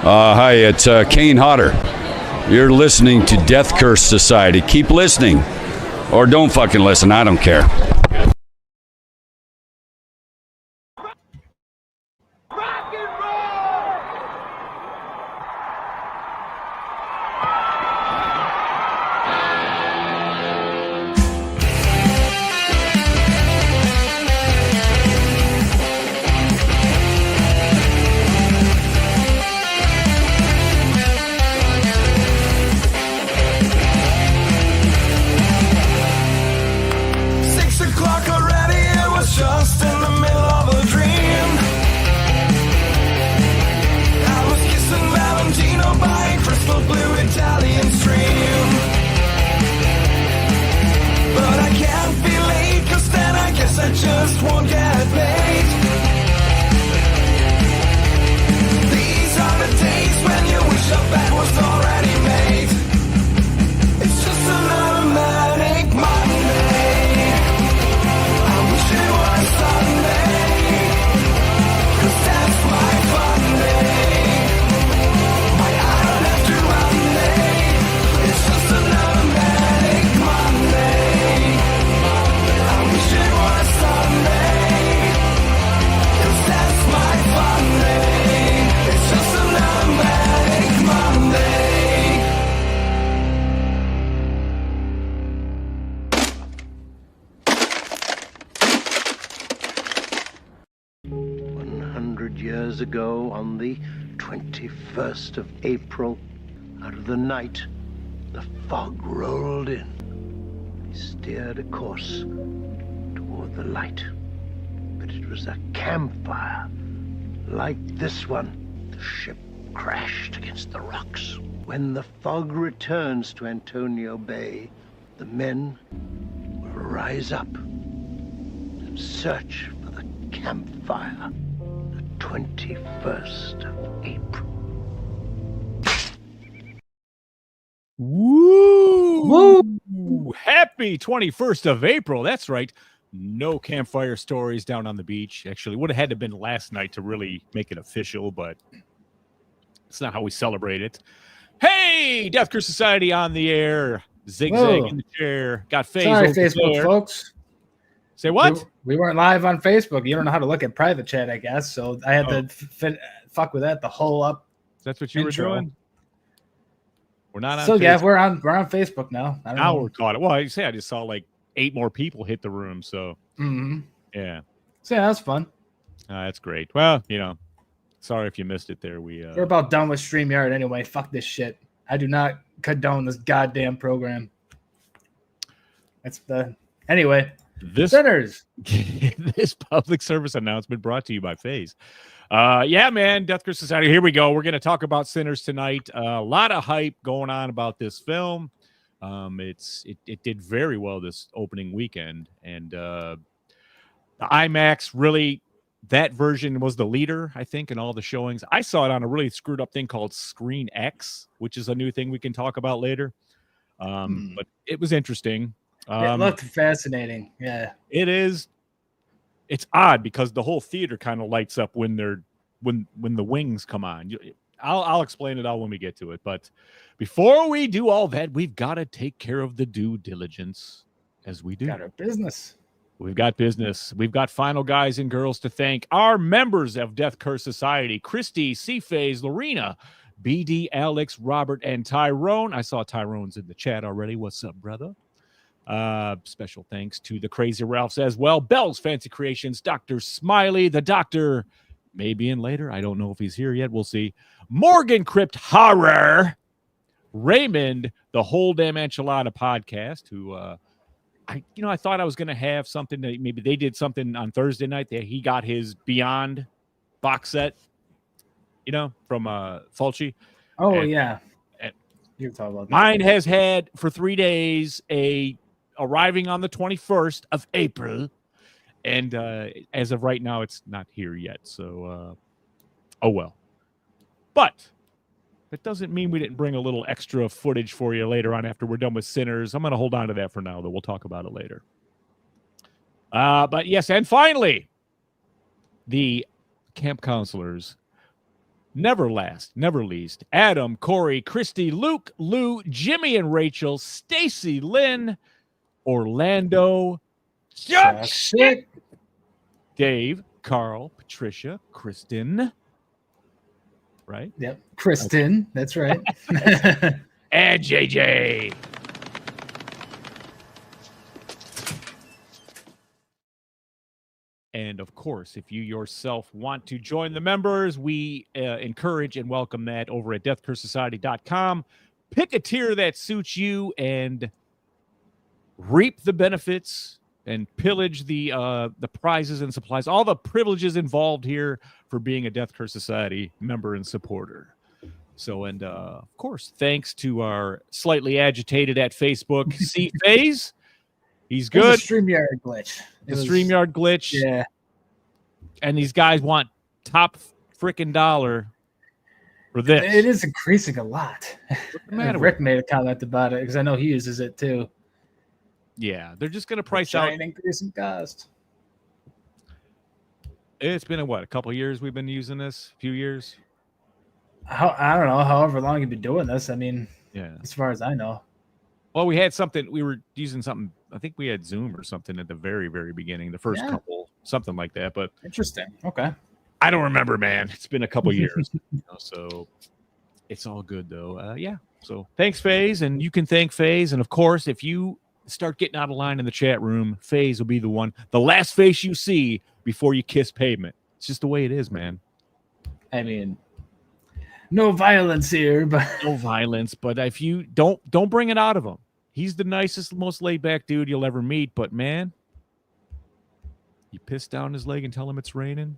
Hi, it's Kane Hodder. You're listening to Death Curse Society. Keep listening. Or don't fucking listen. I don't care. Ago on the 21st of April, out of the night, the fog rolled in. He steered a course toward the light, but it was a campfire like this one. The ship crashed against the rocks. When the fog returns to Antonio Bay, the men will rise up and search for the campfire. 21st of April. Woo! Woo! Happy 21st of April. That's right. No campfire stories down on the beach. Actually, would have had to have been last night to really make it official, but it's not how we celebrate it. Hey, Death Curse Society on the air. Zigzag in the chair. Got face. Sorry, Facebook there. folks. Say what? We weren't live on Facebook. You don't know how to look at private chat, I guess. So I had to fuck with that the whole up. That's what you intro. were doing. We're not on. So Facebook. yeah, we're on Facebook now. I don't know. We're caught it. Well, I just saw like 8 more people hit the room. So yeah. So yeah, that's fun. That's great. Well, sorry if you missed it there. We're about done with StreamYard anyway. Fuck this shit. I do not condone this goddamn program. Anyway. Sinners. This public service announcement brought to you by FaZe. Yeah, man, Death Curse Society. Here we go. We're going to talk about Sinners tonight. A lot of hype going on about this film. It did very well this opening weekend, and the IMAX really, that version was the leader, I think, in all the showings. I saw it on a really screwed up thing called Screen X, which is a new thing we can talk about later. But it was interesting. It looked fascinating. Yeah, it is. It's odd because the whole theater kind of lights up when the wings come on. I'll explain it all when we get to it. But before we do all that, we've got to take care of the due diligence, as we do. Got our business. We've got business. We've got final guys and girls to thank. Our members of Death Curse Society: Christy, C-Phase, Lorena, BD, Alex, Robert, and Tyrone. I saw Tyrone's in the chat already. What's up, brother? Special thanks to the Crazy Ralphs as well. Bell's Fancy Creations, Dr. Smiley, the doctor may be in later. I don't know if he's here yet. We'll see. Morgan Crypt Horror, Raymond, the Whole Damn Enchilada Podcast, who I thought I was going to have something that maybe they did something on Thursday night that he got his Beyond box set, from Fulci. Oh, yeah. You talk about that. Mine has had for 3 days arriving on the 21st of April, and as of right now, it's not here yet. So, oh well. But that doesn't mean we didn't bring a little extra footage for you later on after we're done with Sinners. I'm going to hold on to that for now, though. We'll talk about it later. But yes, and finally, the camp counselors. never last, never least, Adam, Corey, Christy, Luke, Lou, Jimmy and Rachel, Stacy, Lynn, Orlando, Chuck shit. Dave, Carl, Patricia, Kristen, right? Yep. Kristen. That's right. And JJ. And of course, if you yourself want to join the members, we encourage and welcome that over at deathcursesociety.com. Pick a tier that suits you and reap the benefits and pillage the prizes and supplies, all the privileges involved here for being a Death Curse Society member and supporter. So, and of course, thanks to our slightly agitated at Facebook C Phase. He's good. It was a StreamYard glitch. StreamYard glitch. Yeah. And these guys want top freaking dollar for this. It is increasing a lot. What's the matter Rick with made a comment about it because I know he uses it too. Yeah, they're just going to price out. Giant increase in cost. It's been a couple of years we've been using this? A few years? I don't know. However long you've been doing this. I mean, yeah. As far as I know. Well, we had something. We were using something. I think we had Zoom or something at the very, very beginning, the first couple, something like that. But interesting. Okay. I don't remember, man. It's been a couple years, so it's all good though. Yeah. So thanks, FaZe, and you can thank FaZe, and of course, if you start getting out of line in the chat room, FaZe will be the last face you see before you kiss pavement. It's just the way it is, man. I mean, no violence here, but no violence. But if you don't bring it out of him. He's the nicest, most laid-back dude you'll ever meet. But man, you piss down his leg and tell him it's raining.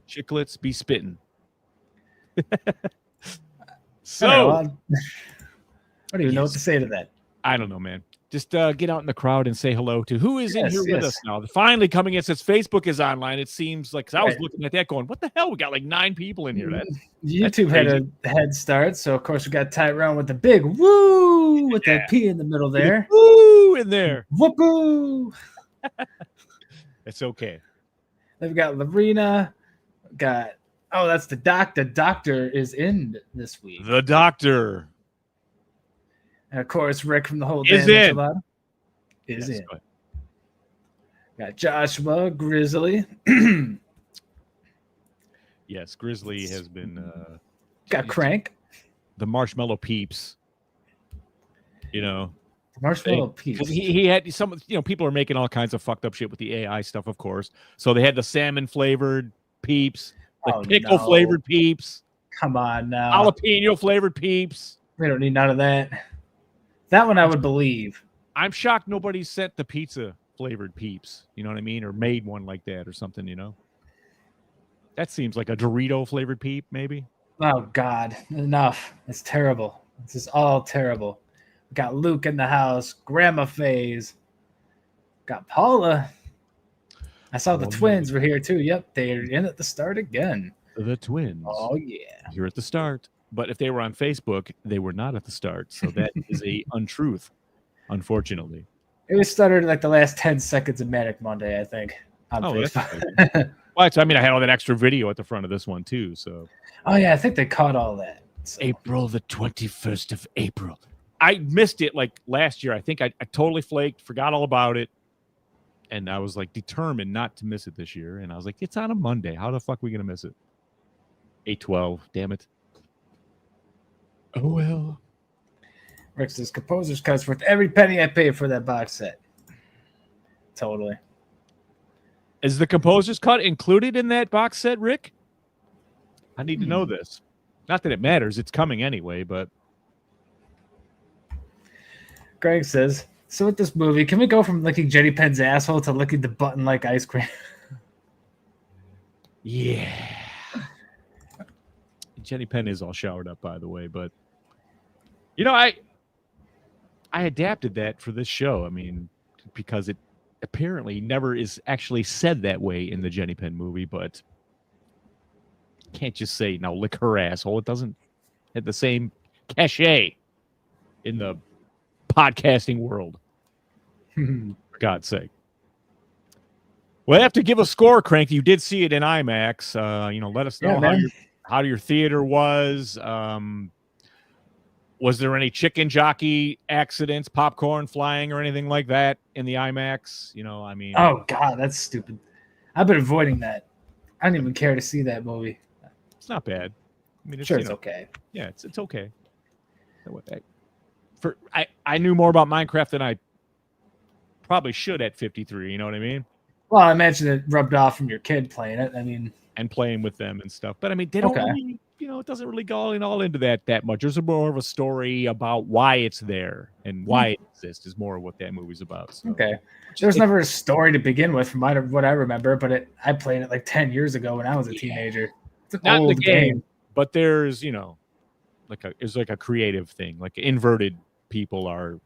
Chicklets be spitting. So, I don't even know what to say to that. I don't know, man. Just get out in the crowd and say hello to who is in here with us now. Finally coming in since Facebook is online. It seems like, 'cause I was looking at that going, what the hell? We got like 9 people in here. YouTube had a head start. So, of course, we got Tyrone with the big woo with that P in the middle there. Woo in there. Whoopoo. It's okay. Then we got Lorena. That's the doctor. The doctor is in this week. The doctor. And of course, Rick from the whole is in. Yes, in. Got Joshua, Grizzly. Yes, Grizzly has been. Got Crank. The Marshmallow Peeps. Marshmallow Peeps. He had some. People are making all kinds of fucked up shit with the AI stuff, of course. So they had the salmon flavored Peeps, the pickle flavored Peeps. Come on now. Jalapeno flavored Peeps. We don't need none of that. That one I would believe. I'm shocked nobody sent the pizza flavored Peeps. You know what I mean? Or made one like that or something, That seems like a Dorito flavored Peep, maybe. Oh, God. Enough. It's terrible. This is all terrible. We got Luke in the house. Grandma FaZe. Got Paula. I saw the twins were here, too. Yep, they're in at the start again. The twins. Oh, yeah. Here at the start. But if they were on Facebook, they were not at the start. So that is a untruth, unfortunately. It was started like the last 10 seconds of Manic Monday, I think. On Facebook. Well, I had all that extra video at the front of this one, too. So. Oh, yeah, I think they caught all that. So. April the 21st of April. I missed it like last year. I think I totally flaked, forgot all about it. And I was like determined not to miss it this year. And I was like, it's on a Monday. How the fuck are we going to miss it? 8/12. Damn it. Oh, well. Rick says, Composer's Cut's worth every penny I paid for that box set. Totally. Is the Composer's Cut included in that box set, Rick? I need to know this. Not that it matters. It's coming anyway, but. Greg says, so with this movie, can we go from licking Jenny Penn's asshole to licking the button like ice cream? Yeah. Jenny Penn is all showered up, by the way, but I adapted that for this show. I mean, because it apparently never is actually said that way in the Jenny Penn movie, but can't just say, now lick her asshole. It doesn't have the same cachet in the podcasting world. For God's sake. Well, I have to give a score, Crank. You did see it in IMAX. Let us know how your theater was. Was there any chicken jockey accidents, popcorn flying, or anything like that in the IMAX? Oh God, that's stupid. I've been avoiding that. I don't even care to see that movie. It's not bad. I mean, It's okay. Yeah, it's okay. I knew more about Minecraft than I probably should at 53. You know what I mean? Well, I imagine it rubbed off from your kid playing it. And playing with them and stuff. But I mean, they don't really, it doesn't really go all into that much. There's more of a story about why it's there and why it exists is more of what that movie's about. So. Okay. There was never a story to begin with from what I remember, but I played it like 10 years ago when I was a teenager. It's an old game. But there's, there's like a creative thing. Like inverted people are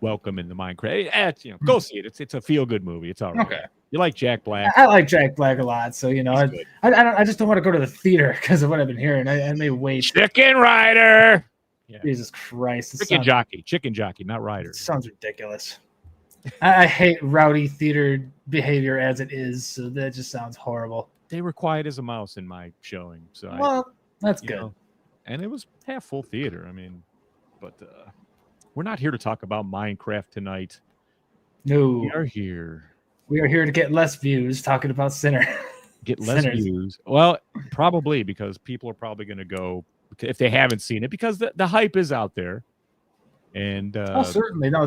welcome in the Minecraft. Go see it. It's a feel-good movie. It's all right. Okay. You like Jack Black? I like Jack Black a lot, so I just don't want to go to the theater because of what I've been hearing. I may wait. Chicken Rider. Yeah. Jesus Christ! Chicken jockey, not rider. It sounds ridiculous. I hate rowdy theater behavior as it is, so that just sounds horrible. They were quiet as a mouse in my showing, so that's good. And it was half full theater. I mean, but we're not here to talk about Minecraft tonight. No, we are here. We are here to get less views talking about Sinner. Get less views. Well, probably because people are probably going to go if they haven't seen it because the hype is out there. And certainly. No,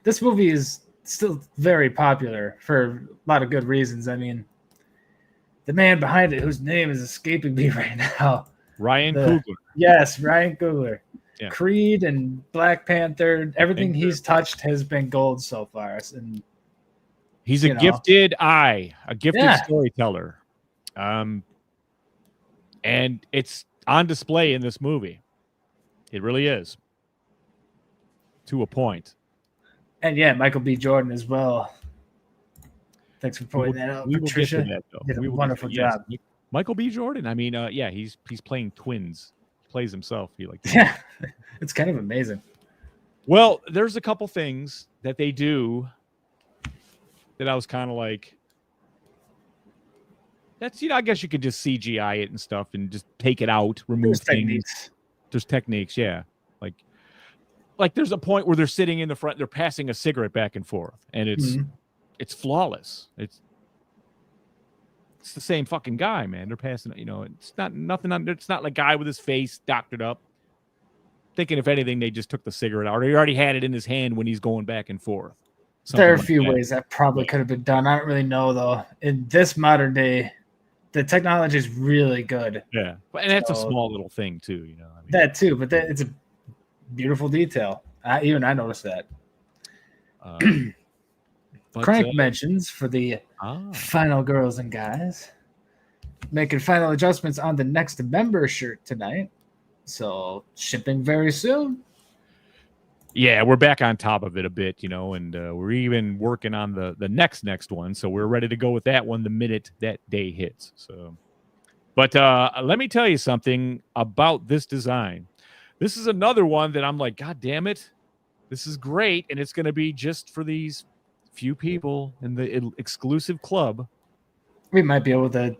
this movie is still very popular for a lot of good reasons. I mean, the man behind it, whose name is escaping me right now. Ryan Coogler. Yes, Ryan Coogler. Yeah. Creed and Black Panther, everything he's touched has been gold so far. And he's a gifted storyteller. And it's on display in this movie. It really is. To a point. And Michael B. Jordan as well. Thanks for pointing that out, Patricia. Did a wonderful job. Michael B. Jordan. I mean, he's playing twins. He plays himself. Yeah, it's kind of amazing. Well, there's a couple things that they do that I was kind of like, that's, I guess you could just CGI it and stuff and just take it out, remove things. There's techniques, yeah. Like there's a point where they're sitting in the front, they're passing a cigarette back and forth, and it's flawless. It's the same fucking guy, man. They're passing, it's not nothing. It's not like a guy with his face doctored up. Thinking if anything, they just took the cigarette out, or he already had it in his hand when he's going back and forth. There are a few ways that probably could have been done. I don't really know though. In this modern day, the technology is really good. Yeah, and that's a small little thing too, That too, but it's a beautiful detail. I noticed that. Crank mentions for the final girls and guys making final adjustments on the next member shirt tonight. So shipping very soon. Yeah, we're back on top of it a bit, and we're even working on the next one. So we're ready to go with that one the minute that day hits. So, but let me tell you something about this design. This is another one that I'm like, God damn it, this is great, and it's going to be just for these few people in the exclusive club. We might be able to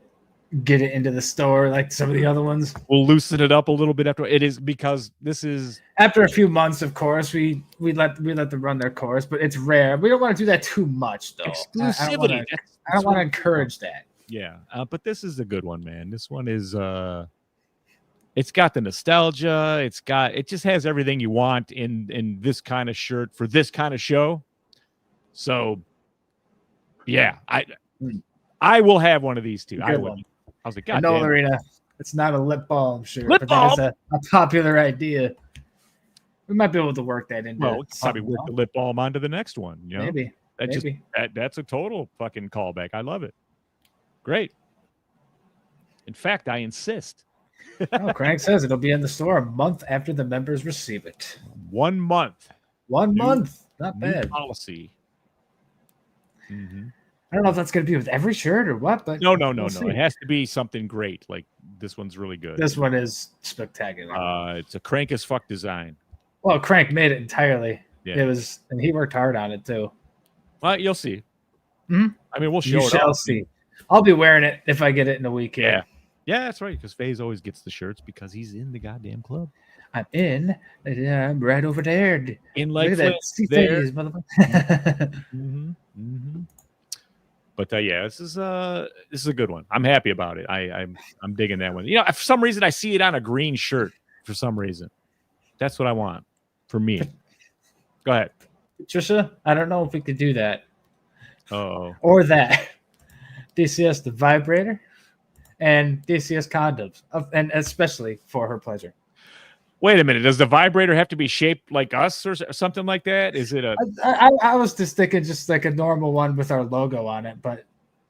get it into the store like some of the other ones. We'll loosen it up a little bit after. It is because this is after a few months, of course. We let them run their course, but it's rare. We don't want to do that too much, though. Exclusivity. I don't want to encourage that. Yeah, but this is a good one, man. This one is it's got the nostalgia. It just has everything you want in this kind of shirt for this kind of show. So, yeah, I will have one of these too. I will. I was like, God damn. Lorena, it's not a lip balm shirt, but that is a popular idea. We might be able to work that into. Well, probably work the lip balm onto the next one. Maybe. That's a total fucking callback. I love it. Great. In fact, I insist. Crank says it'll be in the store a month after the members receive it. 1 month. 1 month. Not bad. Policy. Mm-hmm. I don't know if that's going to be with every shirt or what, but no. It has to be something great. Like this one's really good. This one is spectacular. It's a crank as fuck design. Well, Crank made it entirely. Yeah. It was, and he worked hard on it too. Well, you'll see. Mhm. I mean, we'll show You it shall off. see. I'll be wearing it if I get it in a week Yeah. here. Yeah, that's right. Because FaZe always gets the shirts because he's in the goddamn club. I'm right over there. In Look like at Flint, that. See there. face, motherfucker. But yeah, this is a good one. I'm happy about it. I'm digging that one. You know, for some reason I see it on a green shirt. For some reason, that's what I want for me. Go ahead. Patricia, I don't know if we could do that. Oh, Or that. DCS the vibrator and DCS condoms, and especially for her pleasure. wait a minute. Does the vibrator have to be shaped like us or something like that? Is it a? I was just thinking just like a normal one with our logo on it, but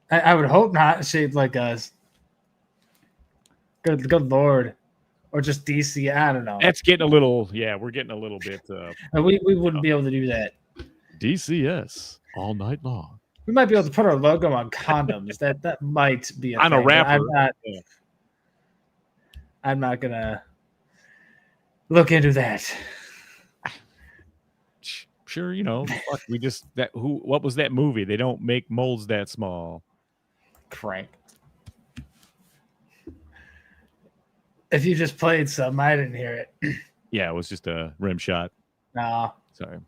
I would hope not shaped like us. Good Lord. Or just DC. I don't know. That's getting a little. Yeah, we're getting a little bit. We wouldn't be able to do that. DCS all night long. We might be able to put our logo on condoms. That might be a On thing, a wrapper. I'm not gonna look into that. Sure, you know, fuck, we just what was that movie? They don't make molds that small. Crank. If you just played some, I didn't hear it. Yeah, it was just a rim shot. No, Sorry.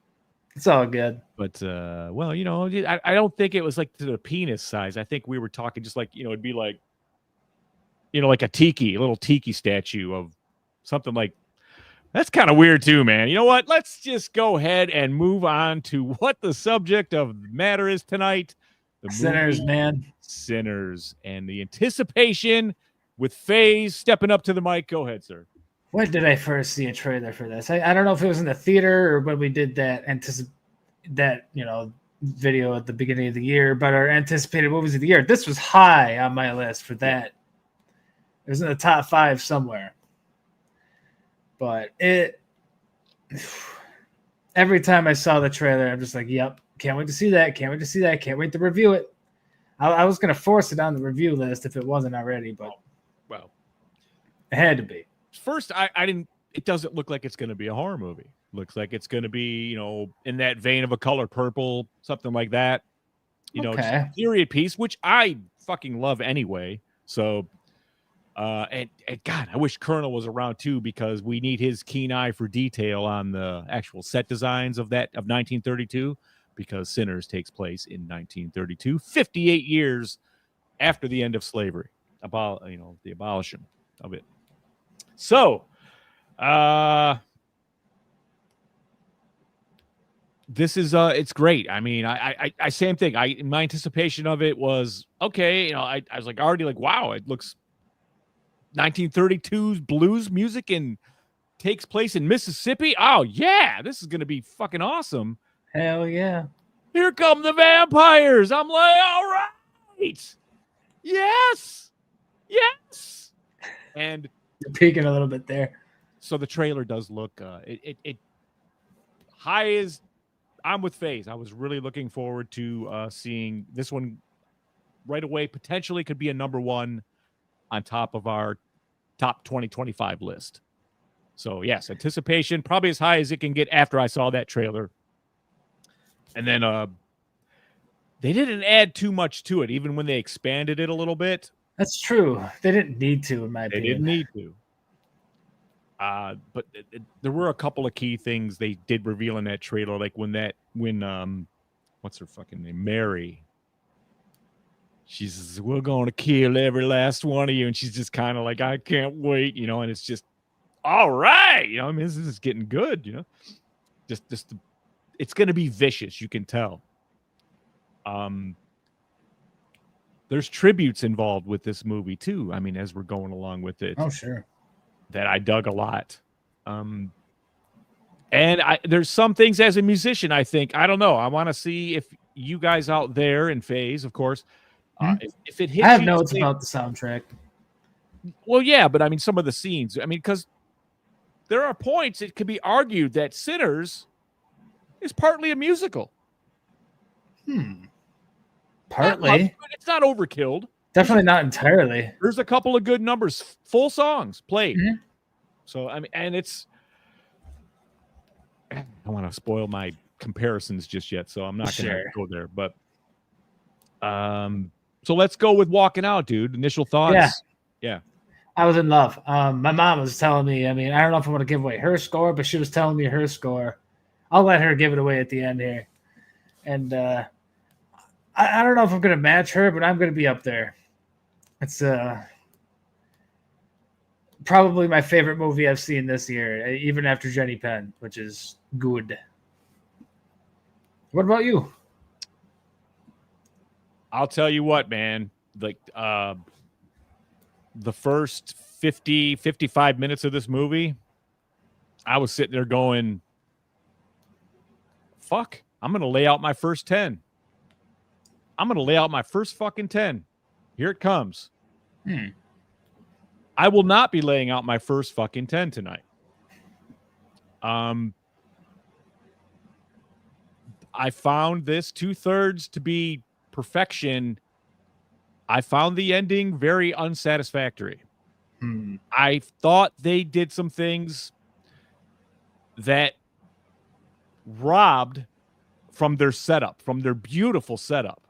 it's all good. But well, you know, I don't think it was like to the penis size. I think we were talking just like, you know, it'd be like, you know, like a little tiki statue of something like. That's kind of weird too, man. You know what? Let's just go ahead and move on to what the subject of the matter is tonight. The Sinners, movie man. Sinners, and the anticipation with FaZe stepping up to the mic. Go ahead, sir. When did I first see a trailer for this? I don't know if it was in the theater or when we did that video at the beginning of the year, but our anticipated movies of the year. This was high on my list for that. It was in the top 5 somewhere. But every time I saw the trailer, I'm just like, yep, can't wait to see that. Can't wait to see that. Can't wait to review it. I was going to force it on the review list if it wasn't already, but well, it had to be. First, I didn't. It doesn't look like it's going to be a horror movie. Looks like it's going to be, you know, in that vein of A Color Purple, something like that. You know, just a period piece, which I fucking love anyway. So, and God, I wish Colonel was around too, because we need his keen eye for detail on the actual set designs of 1932, because Sinners takes place in 1932, 58 years after the end of slavery, the abolition of it. So, this is it's great. I mean, I same thing. My anticipation of it was okay. You know, I was like already like, wow, it looks 1932's blues music and takes place in Mississippi. Oh yeah, this is gonna be fucking awesome. Hell yeah! Here come the vampires. I'm like, all right, yes. And you're peeking a little bit there. So the trailer does look it high as I'm with FaZe. I was really looking forward to seeing this one right away. Potentially could be a number 1 on top of our top 2025 list. So yes, anticipation probably as high as it can get after I saw that trailer. And then they didn't add too much to it, even when they expanded it a little bit. That's true. They didn't need to, in my opinion. They didn't need to. But there were a couple of key things they did reveal in that trailer, like when what's her fucking name, Mary. She says, "We're going to kill every last one of you," and she's just kind of like, "I can't wait," you know. And it's just, all right, you know. I mean, this is getting good, you know. It's going to be vicious, you can tell. There's tributes involved with this movie too. I mean, as we're going along with it. Oh, sure. That I dug a lot. And there's some things as a musician, I think, I don't know. I want to see if you guys out there in FaZe, of course, if it hits. I have notes about the soundtrack. Well, yeah, but I mean, some of the scenes. I mean, because there are points it could be argued that Sinners is partly a musical. Partly. It's not overkilled. Definitely not entirely. There's a couple of good numbers, full songs played. Mm-hmm. So, I mean, and I don't want to spoil my comparisons just yet, so I'm not going to go there. But So let's go with walking out, dude. Initial thoughts. Yeah. I was in love. My mom was telling me, I mean, I don't know if I want to give away her score, but she was telling me her score. I'll let her give it away at the end here. And I don't know if I'm going to match her, but I'm going to be up there. It's probably my favorite movie I've seen this year, even after Jenny Penn, which is good. What about you? I'll tell you what, man. Like the first 55 minutes of this movie, I was sitting there going, fuck, I'm going to lay out my first 10. I'm going to lay out my first fucking 10. Here it comes. I will not be laying out my first fucking 10 tonight. I found this 2/3 to be perfection. I found the ending very unsatisfactory. I thought they did some things that robbed from their setup, from their beautiful setup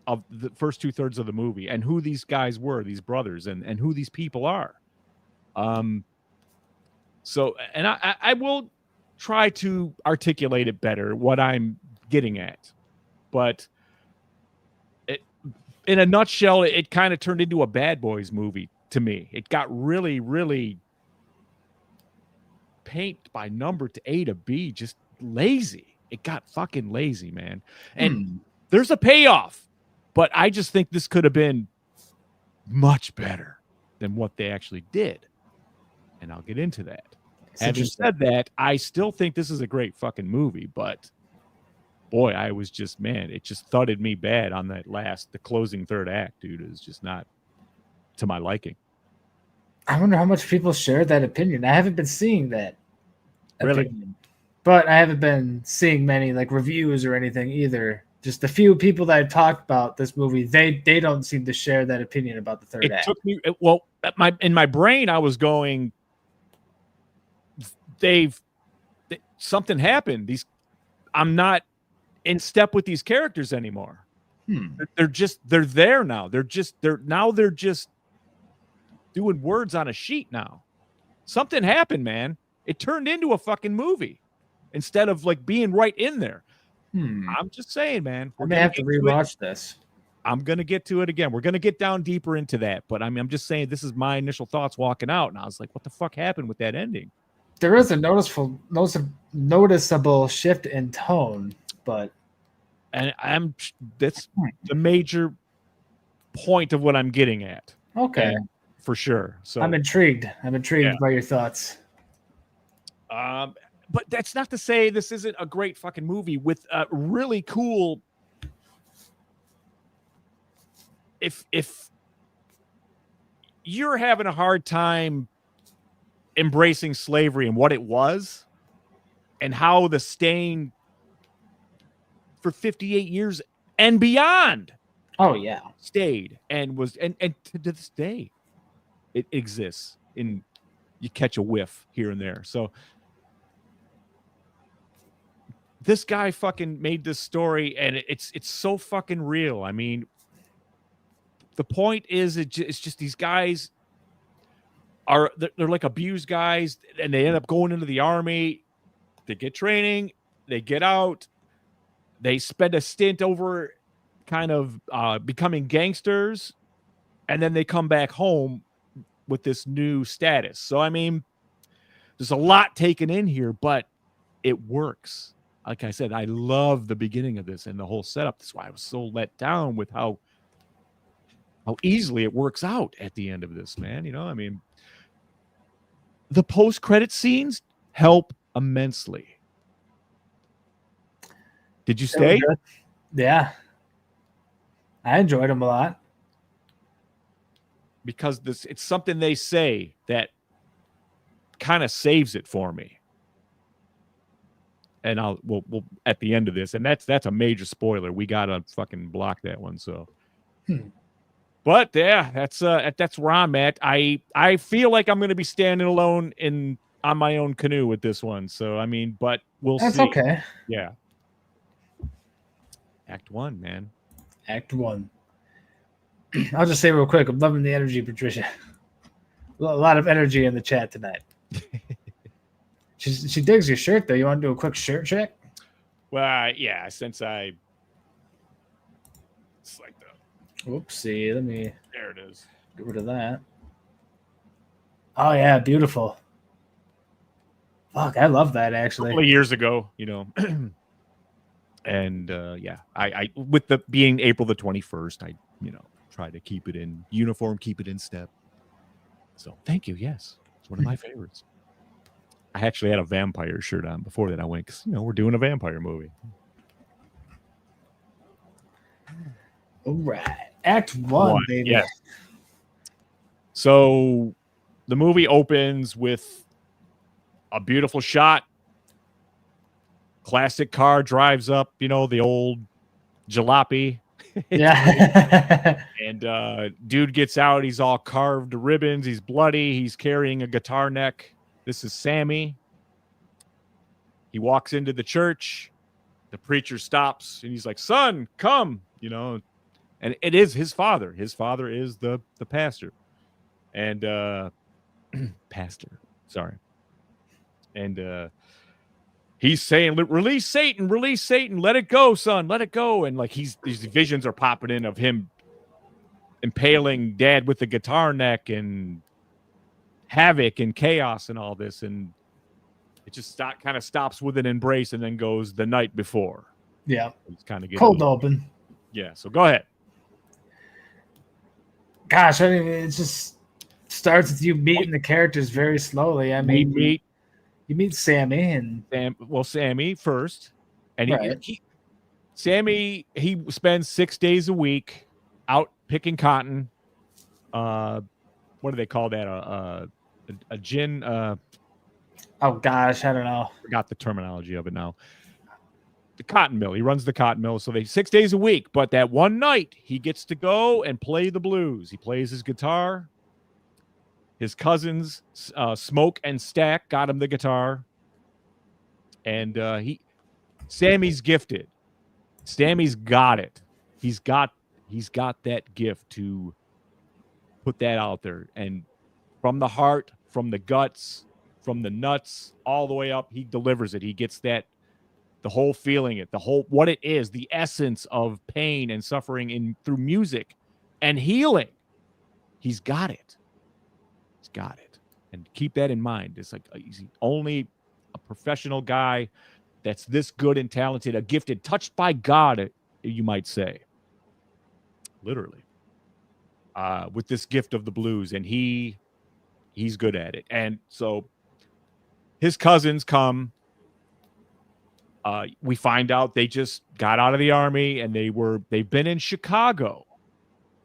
of the first 2/3 of the movie and who these guys were, these brothers, and who these people are. So, and I will try to articulate it better, what I'm getting at. But in a nutshell, it kind of turned into a Bad Boys movie to me. It got really, really paint by number to A to B, just lazy. It got fucking lazy, man. And there's a payoff, but I just think this could have been much better than what they actually did. And I'll get into that. Having said that, I still think this is a great fucking movie, but boy, I was just, man, it just thudded me bad on that the closing third act, dude. It was just not to my liking. I wonder how much people share that opinion. I haven't been seeing that Really? opinion, but I haven't been seeing many like reviews or anything either. Just a few people that I talked about this movie, they don't seem to share that opinion about the third act. Took me, well, in my brain, I was going, something happened. I'm not in step with these characters anymore. They're there now. They're just doing words on a sheet now. Something happened, man. It turned into a fucking movie instead of like being right in there. I'm just saying, man. I may have to rewatch this. I'm gonna get to it again. We're gonna get down deeper into that, but I'm just saying this is my initial thoughts walking out, and I was like, what the fuck happened with that ending? There is a noticeable shift in tone, but that's the major point of what I'm getting at. Okay. For sure. So I'm intrigued. By your thoughts. But that's not to say this isn't a great fucking movie with really cool. If you're having a hard time embracing slavery and what it was and how the stain for 58 years and beyond stayed and was and to this day it exists, and you catch a whiff here and there. So this guy fucking made this story, and it's so fucking real. I mean, the point is, it's just these guys they're like abused guys, and they end up going into the army. They get training, they get out, they spend a stint over kind of becoming gangsters, and then they come back home with this new status. So, I mean, there's a lot taken in here, but it works. Like I said, I love the beginning of this and the whole setup. That's why I was so let down with how easily it works out at the end of this, man. You know, I mean, the post-credit scenes help immensely. Did you stay? Yeah. I enjoyed them a lot. Because it's something they say that kind of saves it for me. And we'll at the end of this, and that's a major spoiler. We gotta fucking block that one. So, but yeah, that's where I'm at. I feel like I'm gonna be standing alone on my own canoe with this one. So I mean, but we'll see. That's okay. Yeah. Act 1, man. Act 1. I'll just say real quick, I'm loving the energy, Patricia. A lot of energy in the chat tonight. She digs your shirt, though. You want to do a quick shirt check? Well, yeah, since it's like the... Whoopsie. Let me... There it is. Get rid of that. Oh, yeah. Beautiful. Fuck, I love that, actually. A couple of years ago, and yeah, I with the being April the 21st, I try to keep it in uniform, keep it in step. So thank you. Yes, it's one of my favorites. I actually had a vampire shirt on before that. I went because we're doing a vampire movie. All right, Act 1, baby. Yes. So the movie opens with a beautiful shot. Classic car drives up, the old jalopy. Yeah. And dude gets out. He's all carved to ribbons. He's bloody. He's carrying a guitar neck. This is Sammy. He walks into the church. The preacher stops and he's like, "Son, come," and it is his father. His father is the pastor. And pastor. Sorry. And he's saying, "Release Satan, let it go, son, let it go." And like these visions are popping in of him impaling dad with the guitar neck and havoc and chaos and all this. And it just kind of stops with an embrace and then goes the night before. Yeah. It's kind of cold open. Yeah. So go ahead. Gosh, I mean, it just starts with you meeting the characters very slowly. I mean, you meet Sammy and Sammy first, and right. Sammy spends 6 days a week out picking cotton. What do they call that? A gin. Oh gosh, I don't know. Forgot the terminology of it now. The cotton mill. He runs the cotton mill, so 6 days a week. But that one night, he gets to go and play the blues. He plays his guitar. His cousins, Smoke and Stack, got him the guitar. And Sammy's gifted. Sammy's got it. He's got that gift to put that out there. And from the heart, from the guts, from the nuts, all the way up, he delivers it. He gets the whole feeling, what it is, the essence of pain and suffering through music and healing. He's got it. Got it. And keep that in mind. It's like he's only a professional guy that's this good and talented, a gifted, touched by God, you might say. Literally. With this gift of the blues, and he's good at it. And so his cousins come. We find out they just got out of the army and they've been in Chicago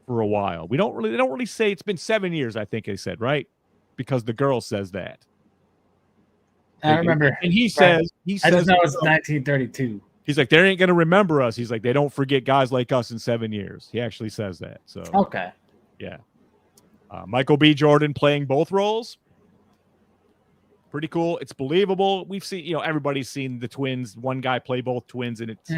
for a while. They don't really say. It's been 7 years, I think they said, right? Because the girl says that. I remember. And he says, I just know it's 1932. He's like, they ain't going to remember us. He's like, they don't forget guys like us in 7 years. He actually says that. So, okay. Yeah. Michael B. Jordan playing both roles. Pretty cool. It's believable. We've seen, everybody's seen the twins. One guy play both twins, and it's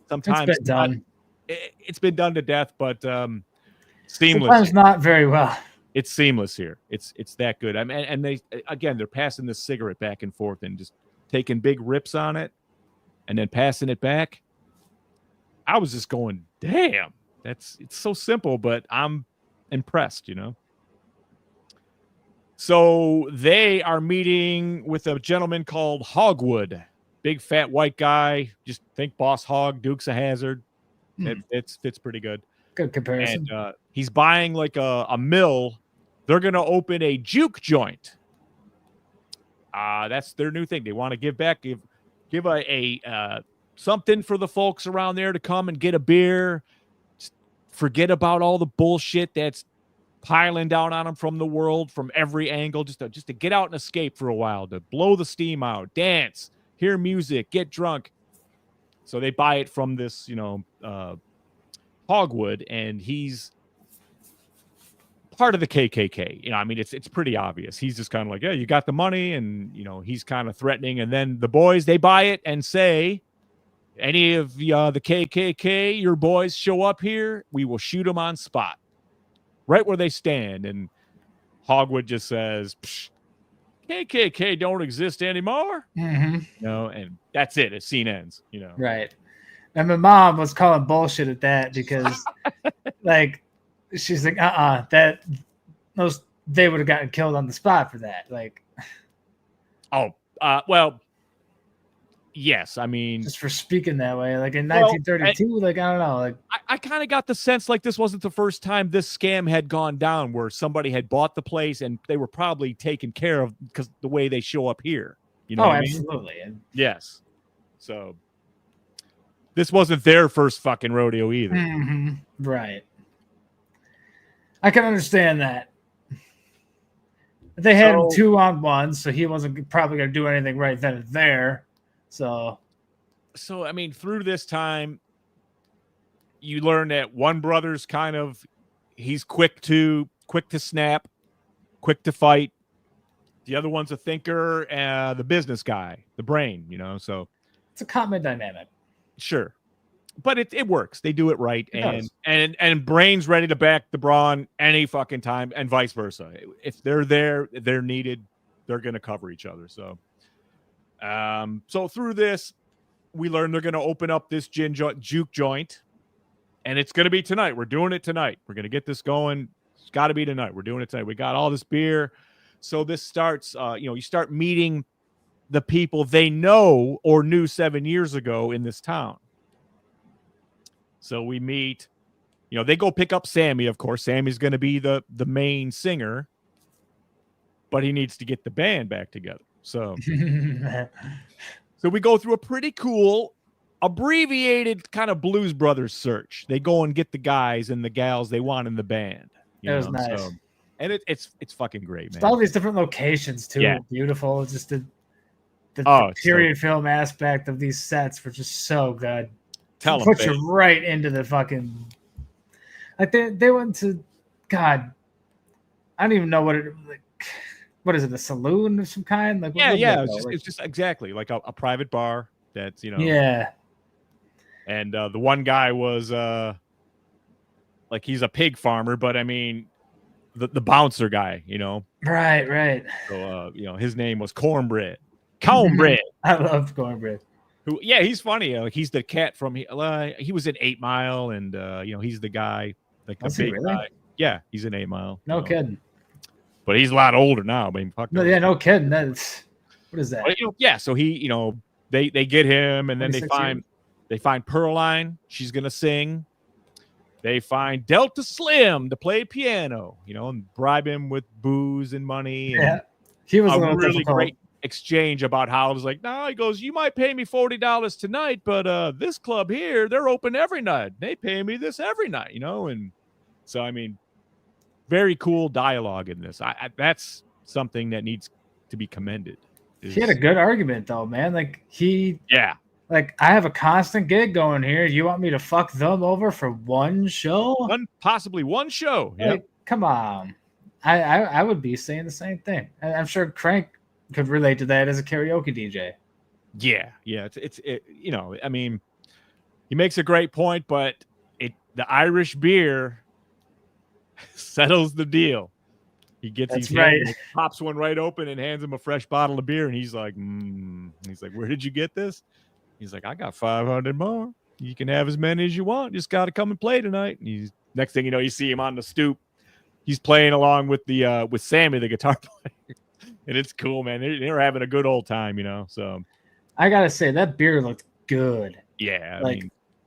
sometimes it's been done. It's been done to death, but seamless. Sometimes not very well. It's seamless here. It's that good. I mean, and they're passing the cigarette back and forth and just taking big rips on it, and then passing it back. I was just going, damn, it's so simple, but I'm impressed, So they are meeting with a gentleman called Hogwood, big fat white guy. Just think Boss Hogg, Dukes of Hazzard. It fits pretty good. Good comparison. And he's buying like a mill. They're going to open a juke joint. That's their new thing. They want to give back, give a something for the folks around there to come and get a beer. Just forget about all the bullshit that's piling down on them from the world, from every angle, just to get out and escape for a while, to blow the steam out, dance, hear music, get drunk. So they buy it from this, Hogwood, and he's part of the KKK. I mean, it's pretty obvious. He's just kind of like, yeah, you got the money, and he's kind of threatening. And then the boys, they buy it and say, any of the KKK, your boys show up here, we will shoot them on spot, right where they stand. And Hogwood just says, KKK don't exist anymore. Mm-hmm. And that's it. The scene ends, Right. And my mom was calling bullshit at that because, like, she's like, they would have gotten killed on the spot for that. Like, well, yes. I mean, just for speaking that way, like in 1932, like, I don't know. Like, I kind of got the sense like this wasn't the first time this scam had gone down where somebody had bought the place and they were probably taken care of because the way they show up here. You know what absolutely. I mean? Yes. So this wasn't their first fucking rodeo either. Mm-hmm. Right. I can understand that. They had him 2-on-1, so he wasn't probably going to do anything right then and there. So I mean, through this time, you learn that one brother's he's quick to snap, quick to fight. The other one's a thinker, the business guy, the brain, so it's a common dynamic. Sure. But it works. They do it right. And Brain's ready to back the Brawn any fucking time, and vice versa. If they're there, they're needed, they're going to cover each other. So through this, we learn they're going to open up this juke joint, and it's going to be tonight. We're doing it tonight. We're going to get this going. It's got to be tonight. We're doing it tonight. We got all this beer. So this starts, you start meeting the people they know or knew 7 years ago in this town. So we meet, they go pick up Sammy, of course. Sammy's going to be the main singer, but he needs to get the band back together. So we go through a pretty cool, abbreviated kind of Blues Brothers search. They go and get the guys and the gals they want in the band. It was nice. So, and it's fucking great, man. Just all these different locations, too. Yeah. Beautiful. Just the period film aspect of these sets were just so good. Put you right into the fucking, like they went to, God, I don't even know what is it, a saloon of some kind? Like, it's just exactly like a private bar that's yeah. And the one guy was like he's a pig farmer, but I mean the bouncer guy, Right. So his name was Cornbread. I love Cornbread. He's funny. Like he's the cat from he was in 8 Mile, and he's the guy, like the big guy. Yeah, he's in 8 Mile. No kidding. But he's a lot older now. I mean, fuck. No, yeah, no kidding. That's what is that? But, so he, they get him, and then they find Pearline. She's gonna sing. They find Delta Slim to play piano. And bribe him with booze and money. And he was a really difficult. Great exchange about how it was like, he goes, you might pay me $40 tonight, but this club here, they're open every night. They pay me this every night, and so I mean, very cool dialogue in this. That's something that needs to be commended. He had a good argument though, man. Like like I have a constant gig going here. You want me to fuck them over for one show? Possibly one show. Like, come on. I would be saying the same thing. I'm sure Crank could relate to that as a karaoke DJ. Yeah. It's I mean, he makes a great point, but the Irish beer settles the deal. He gets pops one right open and hands him a fresh bottle of beer, and he's like, where did you get this? He's like, I got 500 more. You can have as many as you want. Just got to come and play tonight. And next thing you know, you see him on the stoop. He's playing along with with Sammy, the guitar player. And it's cool, man. They're having a good old time, So I gotta say that beer looked good. Yeah,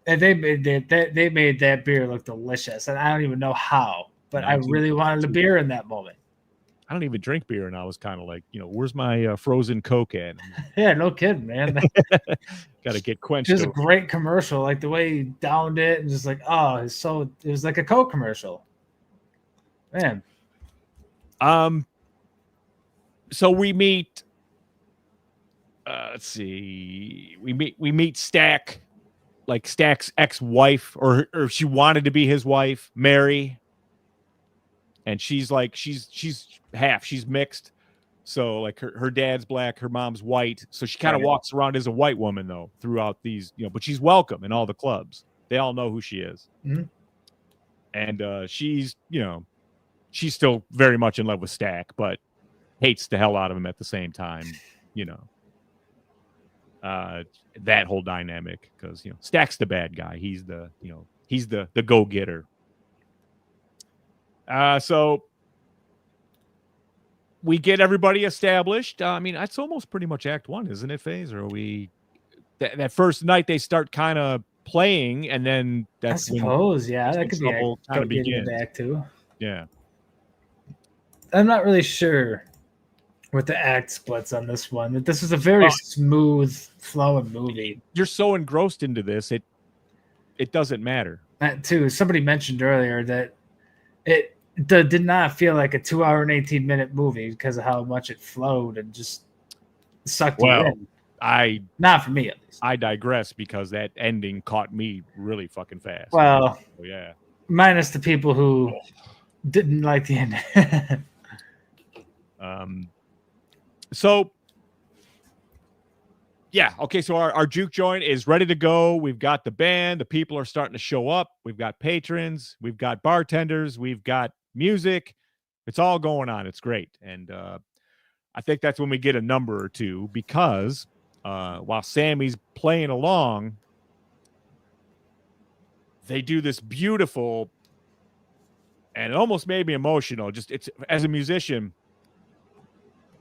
they made that beer look delicious, and I don't even know how, but I really wanted a beer in that moment. I don't even drink beer, and I was kind of like, where's my frozen Coke at? Yeah, no kidding, man. Got to get quenched. Just a great commercial, like the way he downed it, and just like, it was like a Coke commercial, man. So we meet. Let's see. We meet Stack, like Stack's ex-wife, or she wanted to be his wife, Mary. And she's like she's half. She's mixed. So like her dad's black, her mom's white. So she kind of walks around as a white woman though throughout these, but she's welcome in all the clubs. They all know who she is. Mm-hmm. And she's, she's still very much in love with Stack, but hates the hell out of him at the same time, that whole dynamic, because Stack's the bad guy. He's the go-getter. So we get everybody established. I mean, that's almost pretty much Act 1, isn't it, FaZe? Or are we that first night they start kind of playing, and then that's I suppose, when that could be kind of begins. Act 2. Yeah, I'm not really sure with the act splits on this one. This is a very smooth flowing movie. You're so engrossed into this, it doesn't matter. That too. Somebody mentioned earlier that it did not feel like a 2 hour and 18-minute movie because of how much it flowed and just sucked you in. Not for me, at least. I digress, because that ending caught me really fucking fast. Well, yeah. Minus the people who didn't like the ending. So, yeah, okay, so our juke joint is ready to go. We've got the band. The people are starting to show up. We've got patrons. We've got bartenders. We've got music. It's all going on. It's great. And I think that's when we get a number or two, because while Sammy's playing along, they do this beautiful, and it almost made me emotional. It's as a musician,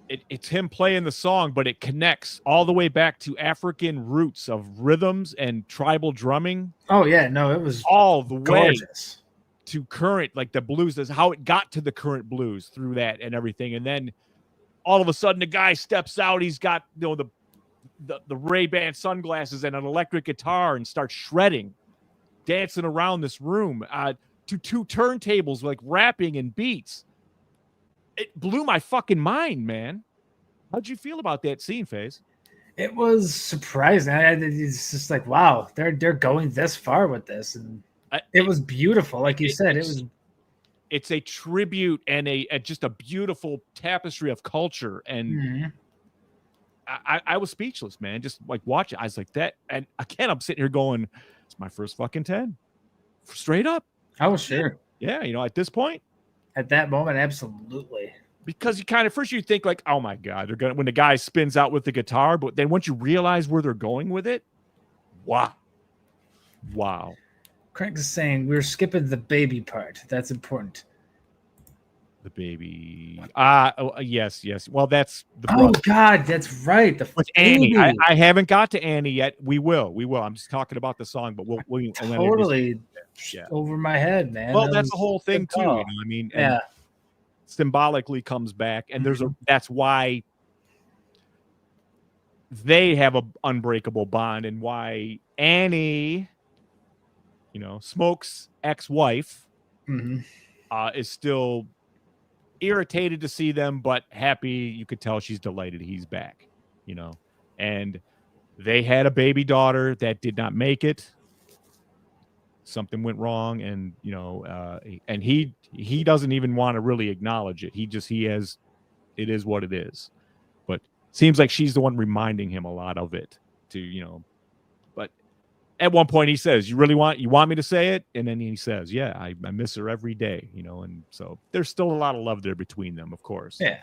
it's him playing the song, but it connects all the way back to African roots of rhythms and tribal drumming. Oh yeah, no, it was all the gorgeous. Way to current, like the blues. That's how it got to the current blues through that and everything. And then all of a sudden, the guy steps out. He's got the Ray-Ban sunglasses and an electric guitar, and starts shredding, dancing around this room to two turntables, like rapping and beats. It blew my fucking mind, man. How'd you feel about that scene, FaZe? It was surprising. It's just like, wow, they're going this far with this, and it was beautiful. Like you said, it's a tribute and just a beautiful tapestry of culture. And I was speechless, man. Just like watching, I was like that. And again, I'm sitting here going, it's my first fucking 10, straight up. I was sure. Yeah, at this point. At that moment, absolutely. Because you kind of first you think like, oh my God, they're gonna, when the guy spins out with the guitar, but then once you realize where they're going with it, wow. Craig is saying we're skipping the baby part. That's important. The baby. Yes. Well, that's the brother. God, that's right. With Annie. I haven't got to Annie yet. We will. I'm just talking about the song, but we'll totally over my head, man. Well, that's the whole thing too. I mean, yeah. Symbolically comes back, and that's why they have an unbreakable bond, and why Annie, Smoke's ex-wife, is still irritated to see them, but happy. You could tell she's delighted he's back, and they had a baby daughter that did not make it. Something went wrong, and and he doesn't even want to really acknowledge it. It is what it is. But seems like she's the one reminding him a lot of it but at one point he says, you want me to say it? And then he says, yeah, I miss her every day, and so there's still a lot of love there between them, of course. Yeah.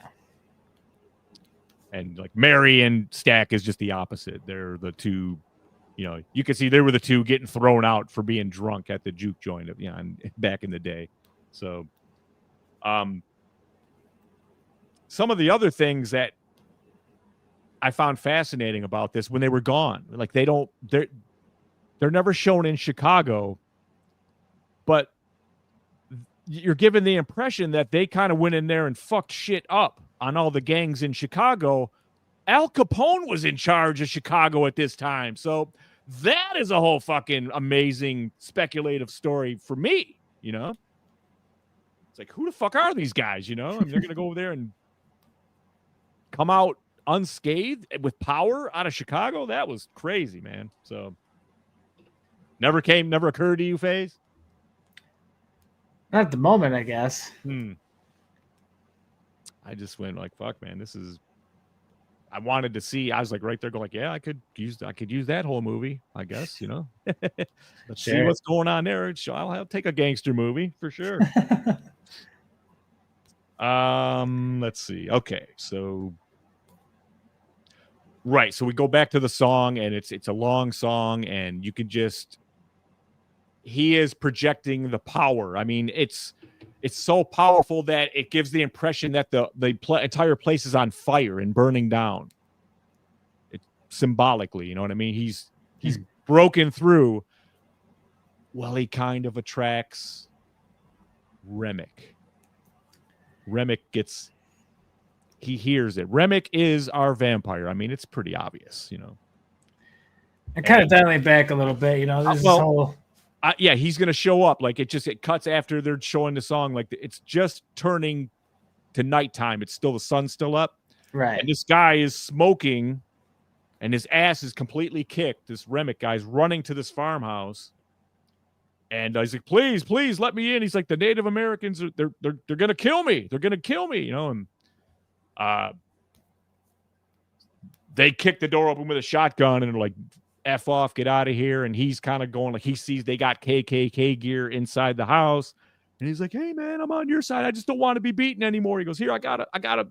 And like Mary and Stack is just the opposite. They're the two, you can see they were the two getting thrown out for being drunk at the juke joint back in the day. So some of the other things that I found fascinating about this, when they were gone, like they're never shown in Chicago, but you're given the impression that they kind of went in there and fucked shit up on all the gangs in Chicago. Al Capone was in charge of Chicago at this time. So that is a whole fucking amazing speculative story for me, It's like, who the fuck are these guys, I mean, they're going to go over there and come out unscathed with power out of Chicago? That was crazy, man. So never occurred to you, FaZe? Not at the moment, I guess. I just went like, fuck, man, this is. I wanted to see. I was like right there, going like, yeah, I could use that whole movie, I guess. Let's see what's going on there. I'll take a gangster movie for sure. Let's see. Okay, so right, so we go back to the song, and it's a long song, and you can just he is projecting the power. I mean, it's so powerful that it gives the impression that the entire place is on fire and burning down. It's symbolically, you know what I mean? He's broken through. Well, he kind of attracts Remick. Remick he hears it. Remick is our vampire. I mean, it's pretty obvious, And kind of dialing back a little bit, this whole. Yeah, he's going to show up. Like it cuts after they're showing the song. Like it's just turning to nighttime. It's still the sun's still up. Right. And this guy is smoking and his ass is completely kicked. This Remick guy's running to this farmhouse. And he's like, please let me in. He's like, the Native Americans they're going to kill me. They're going to kill me, and they kick the door open with a shotgun and they're like, F off, get out of here. And he's kind of going like he sees they got KKK gear inside the house. And he's like, hey, man, I'm on your side. I just don't want to be beaten anymore. He goes, here, I got a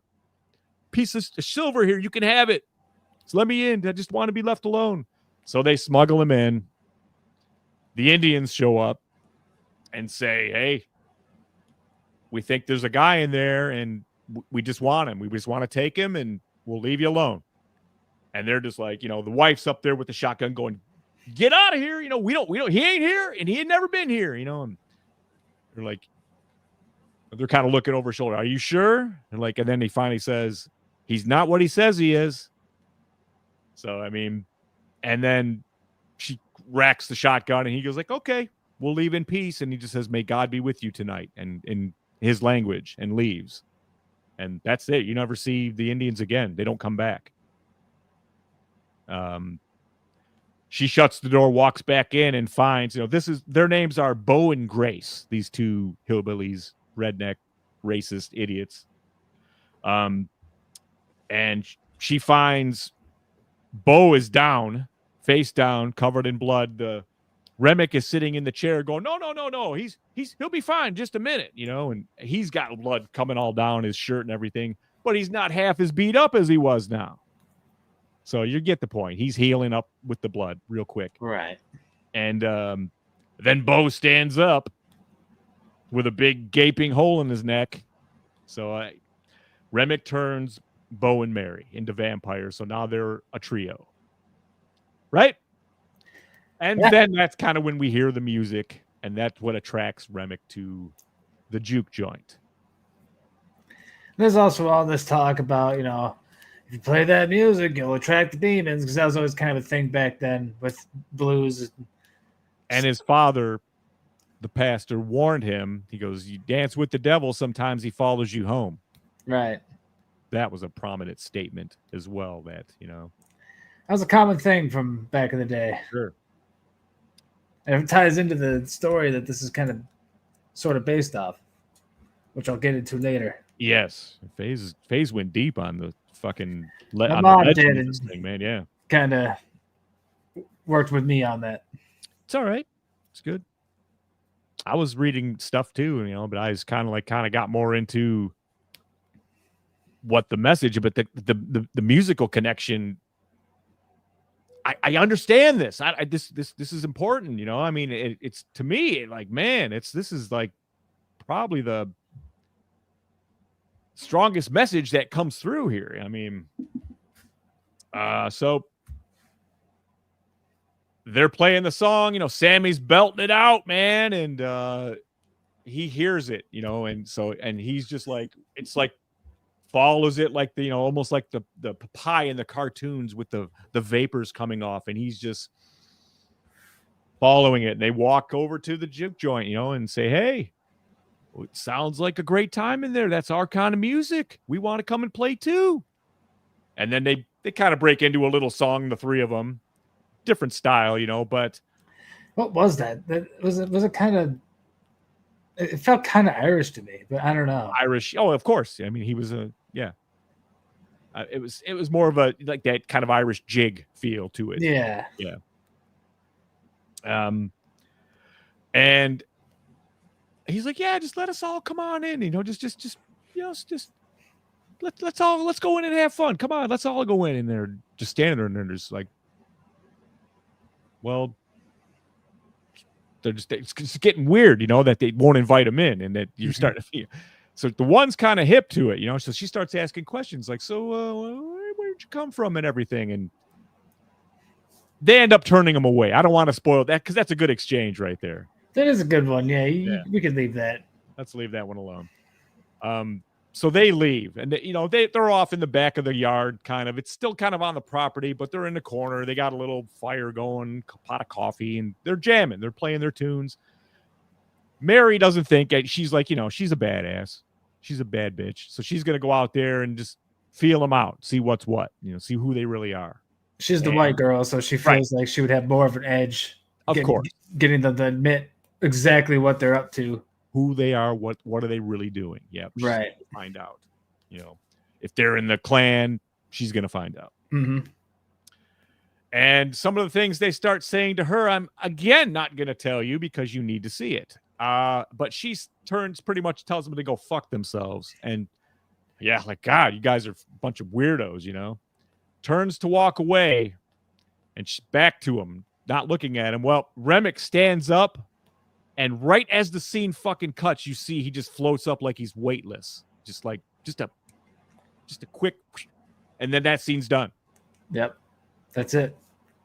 piece of silver here. You can have it. So let me in. I just want to be left alone. So they smuggle him in. The Indians show up and say, hey, we think there's a guy in there and we just want him. We just want to take him and we'll leave you alone. And they're just like, the wife's up there with the shotgun going, get out of here. We don't, he ain't here and he had never been here, and they're like, they're kind of looking over his shoulder. Are you sure? And then he finally says, he's not what he says he is. So, I mean, and then she racks the shotgun and he goes like, okay, we'll leave in peace. And he just says, may God be with you tonight. And in his language and leaves. And that's it. You never see the Indians again. They don't come back. She shuts the door, walks back in, and finds, their names are Bo and Grace, these two hillbillies, redneck, racist idiots. And she finds Bo is down, face down, covered in blood. The Remick is sitting in the chair going, no. He'll be fine. Just a minute, and he's got blood coming all down his shirt and everything, but he's not half as beat up as he was now. So you get the point. He's healing up with the blood real quick. Right. And then Bo stands up with a big gaping hole in his neck. So Remick turns Bo and Mary into vampires. So now they're a trio. Right? And then that's kind of when we hear the music. And that's what attracts Remick to the juke joint. There's also all this talk about, if you play that music, you'll attract the demons, because that was always kind of a thing back then with blues. And his father, the pastor, warned him. He goes, you dance with the devil, sometimes he follows you home. Right. That was a prominent statement as well, that. That was a common thing from back in the day. Sure. And it ties into the story that this is kind of sort of based off, which I'll get into later. Yes. FaZe went deep on the fucking my mom did this thing, man. Yeah, kind of worked with me on that. It's all right. It's good. I was reading stuff too, but I was kind of got more into what the message, but the musical connection. I understand this. This is important. I mean, it's to me like, man, this is like probably the strongest message that comes through here. I mean, so they're playing the song, Sammy's belting it out, man. And, he hears it, and he's just like, it's like follows it like almost like the pie in the cartoons with the vapors coming off. And he's just following it. And they walk over to the juke joint, and say, hey, it sounds like a great time in there. That's our kind of music. We want to come and play too. And then they kind of break into a little song, the three of them. Different style, but what was that? Was it kind of, it felt kind of Irish to me, but I don't know. Irish. Oh, of course. I mean, he was Yeah. It was more of a like that kind of Irish jig feel to it. Yeah. Yeah. And he's like, yeah, just let us all come on in. Just let's go in and have fun. Come on, let's all go in. And they're just standing there and they're just like, well, it's just getting weird, that they won't invite him in and that you're starting to feel. So the one's kind of hip to it, so she starts asking questions like, so where'd you come from and everything? And they end up turning him away. I don't want to spoil that because that's a good exchange right there. That is a good one. Yeah, we could leave that. Let's leave that one alone. So they leave, and they're off in the back of the yard, kind of. It's still kind of on the property, but they're in the corner. They got a little fire going, pot of coffee, and they're jamming. They're playing their tunes. Mary doesn't think she's like, she's a badass. She's a bad bitch, so she's gonna go out there and just feel them out, see what's what, see who they really are. She's the white girl, so she feels like she would have more of an edge. Of course, getting them to admit exactly what they're up to. Who they are, what are they really doing? Yeah, right. Find out. If they're in the Klan, she's gonna find out. Mm-hmm. And some of the things they start saying to her, I'm again not gonna tell you because you need to see it. But she pretty much tells them to go fuck themselves. And yeah, like, God, you guys are a bunch of weirdos. Turns to walk away, and she's back to him, not looking at him. Well, Remick stands up. And right as the scene fucking cuts, you see he just floats up like he's weightless. Just a quick, and then that scene's done. Yep. That's it.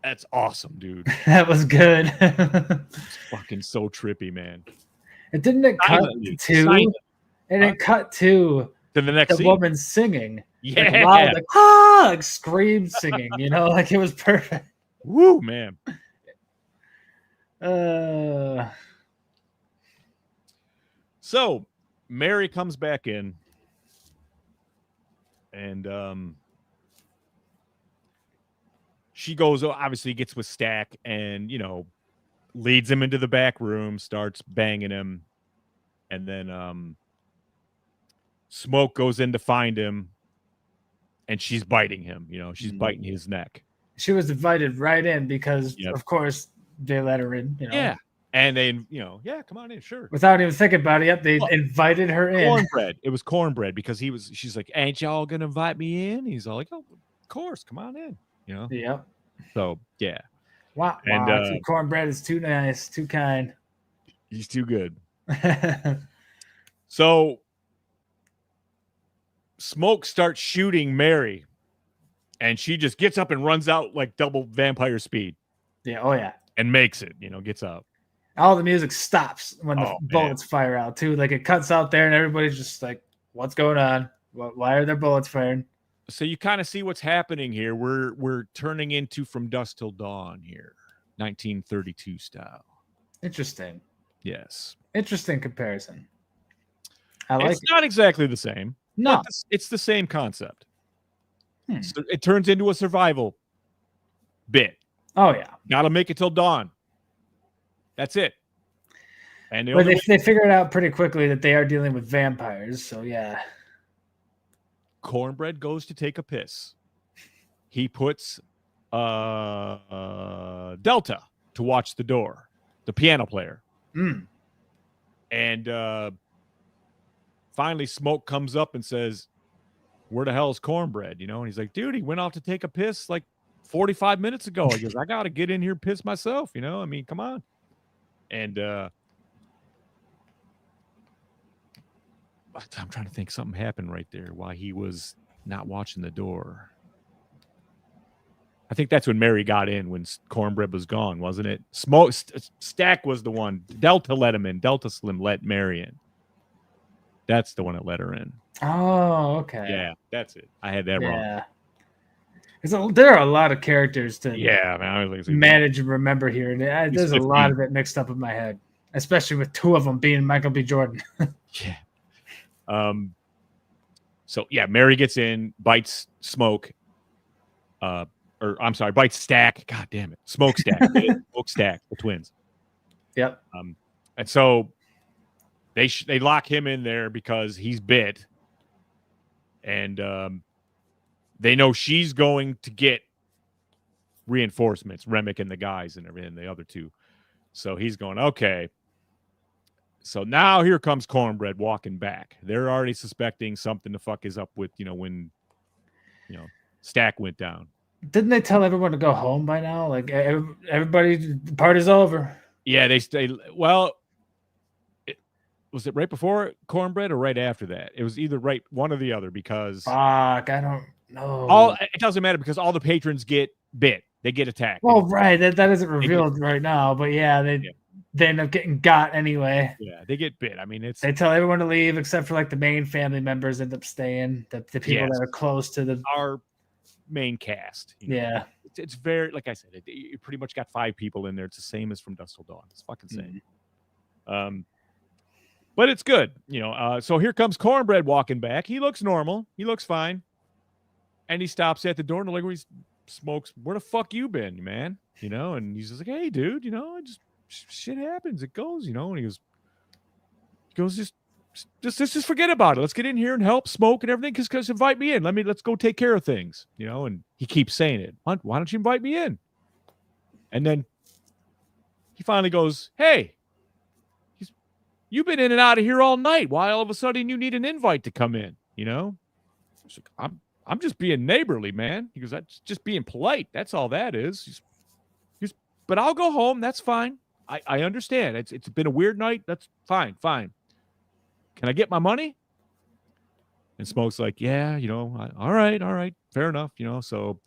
That's awesome, dude. That was good. It's fucking so trippy, man. It didn't it cut to, and it cut to the next scene. Woman singing. Yeah. Like, loud, like scream singing, like it was perfect. Woo, man. So Mary comes back in and she goes, obviously gets with Stack and, leads him into the back room, starts banging him. And then Smoke goes in to find him and she's biting him, she's biting his neck. She was invited right in because, of course, they let her in, Yeah. And they, come on in, sure. Without even thinking about it, yep, they invited her in. Cornbread. It was Cornbread because she's like, ain't y'all gonna invite me in? He's all like, oh, of course, come on in. Yep. So yeah. Wow. And Cornbread is too nice, too kind. He's too good. So Smoke starts shooting Mary, and she just gets up and runs out like double vampire speed. Yeah. Oh yeah. And makes it. Gets out. All the music stops when the bullets fire out too. Like it cuts out there and everybody's just like, what's going on? Why are there bullets firing? So you kind of see what's happening here. We're turning into From Dusk Till Dawn here. 1932 style. Interesting. Yes. Interesting comparison. It's not exactly the same. No. It's the same concept. So it turns into a survival bit. Oh yeah. Gotta make it till dawn. That's it. And they figured out pretty quickly that they are dealing with vampires. So yeah. Cornbread goes to take a piss. He puts Delta to watch the door, the piano player. And finally Smoke comes up and says, where the hell is Cornbread? And he's like, dude, he went off to take a piss like 45 minutes ago. He goes, I got to get in here and piss myself. Come on. And I'm trying to think something happened right there while he was not watching the door. I think that's when Mary got in, when Cornbread was gone, wasn't it? Stack was the one. Delta let him in. Delta Slim let Mary in. That's the one that let her in. Oh, okay. Yeah, that's it. I had that wrong. Yeah. There are a lot of characters to manage and remember here. And there's a lot of it mixed up in my head, especially with two of them being Michael B. Jordan. Yeah. So, yeah, Mary gets in, bites Smoke. Bites Stack. God damn it. Smoke Stack. Smoke Stack, the twins. Yep. And so they lock him in there because he's bit. And they know she's going to get reinforcements, Remick and the guys and everything, the other two. So he's going, okay. So now here comes Cornbread walking back. They're already suspecting something the fuck is up with, when, Stack went down. Didn't they tell everyone to go home by now? Like everybody, the party's over. Yeah, they stay. Well, was it right before Cornbread or right after that? It was either right one or the other because fuck, I don't know. It doesn't matter because all the patrons get bit. They get attacked. Well, right. That isn't revealed right now, but yeah, they end up getting got anyway. Yeah, they get bit. I mean, they tell everyone to leave except for like the main family members end up staying. The people that are close to our main cast. Yeah, it's very, like I said, you pretty much got 5 people in there. It's the same as from Dusk Till Dawn. It's fucking same. But it's good, So here comes Cornbread walking back. He looks normal. He looks fine, and he stops at the door and like, smokes. Where the fuck you been, man? And he's just like, hey, dude, just shit happens. It goes, and he goes, just forget about it. Let's get in here and help smoke and everything. Because invite me in. Let's go take care of things, And he keeps saying it. Why don't you invite me in? And then he finally goes, hey, you've been in and out of here all night. Why all of a sudden you need an invite to come in? It's like, I'm just being neighborly, man. He goes, that's just being polite. That's all that is. But I'll go home. That's fine. I understand. It's been a weird night. That's fine. Can I get my money? And Smoke's like, yeah, all right. Fair enough. So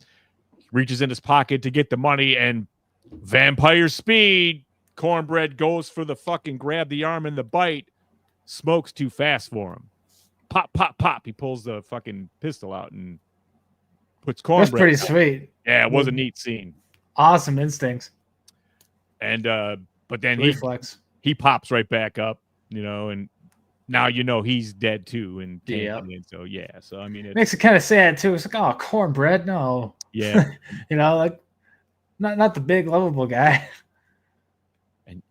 he reaches in his pocket to get the money and vampire speed. Cornbread goes for the fucking grab the arm and the bite. Smoke's too fast for him. Pop, pop, pop. He pulls the fucking pistol out and puts Cornbread. That's pretty sweet. Yeah, it was a neat scene. Awesome instincts. And but then he pops right back up, and now he's dead too. And so so I mean, it makes it kind of sad too. It's like, oh, Cornbread, no. Yeah. Like not the big lovable guy. And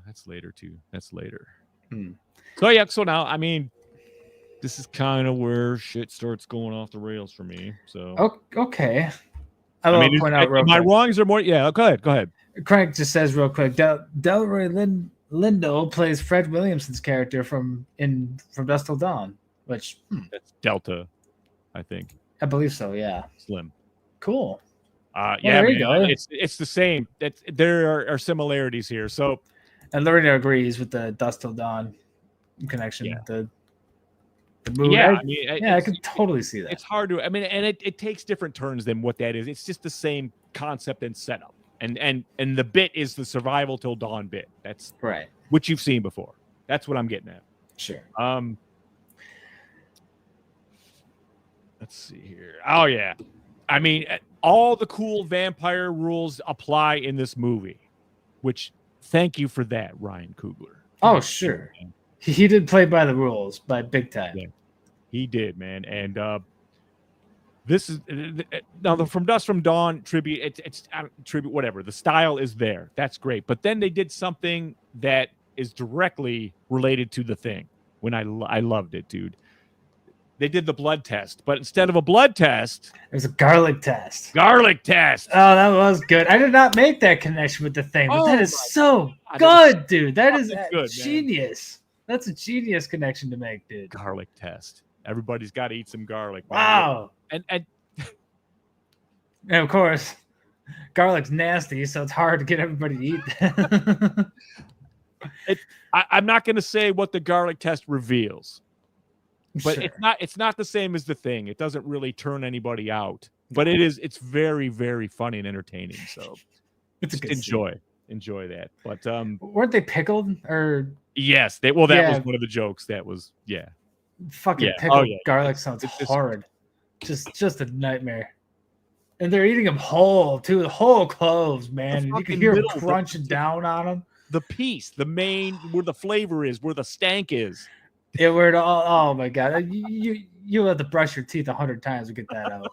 that's later too. That's later. So now I mean, this is kind of where shit starts going off the rails for me. So okay. I will point out real quick. Am I wrong? Is there more? Yeah, go ahead. Crank just says real quick. Delroy Lindo plays Fred Williamson's character from Dusk Till Dawn, which that's Delta, I think. I believe so. Yeah. Slim. Cool. There you go. It's the same. There are similarities here. So, and Lorena agrees with the Dusk Till Dawn connection. Yeah. The movie. Yeah, I can totally see that. It's hard to. I mean, and it takes different turns than what that is. It's just the same concept and setup. And the bit is the survival till dawn bit. That's right. Which you've seen before. That's what I'm getting at. Sure. Let's see here. Oh yeah. I mean, all the cool vampire rules apply in this movie. Which, thank you for that, Ryan Coogler. Oh sure. He did play by the rules, by big time. Yeah, he did, man. And this is now the From Dusk Till Dawn tribute. It's tribute, whatever. The style is there. That's great. But then they did something that is directly related to the thing. When I loved it, dude. They did the blood test, but instead of a blood test, it was a garlic test. Garlic test. Oh, that was good. I did not make that connection with the thing, but that is so good, dude. That is good, genius. Man. That's a genius connection to make, dude. Garlic test. Everybody's got to eat some garlic. Man. Wow. And of course, garlic's nasty, so it's hard to get everybody to eat that. I'm not going to say what the garlic test reveals, but sure. It's not the same as the thing. It doesn't really turn anybody out, but it's very, very funny and entertaining. So just enjoy that. But weren't they pickled or? Yes, that was one of the jokes. That was fucking pickled garlic sounds horrid. Just a nightmare. And they're eating them whole too, the whole cloves, man. You can hear them crunching down on them. The piece, the main, where the flavor is, where the stank is. Yeah, where it all. Oh my god, you have to brush your teeth 100 times to get that out.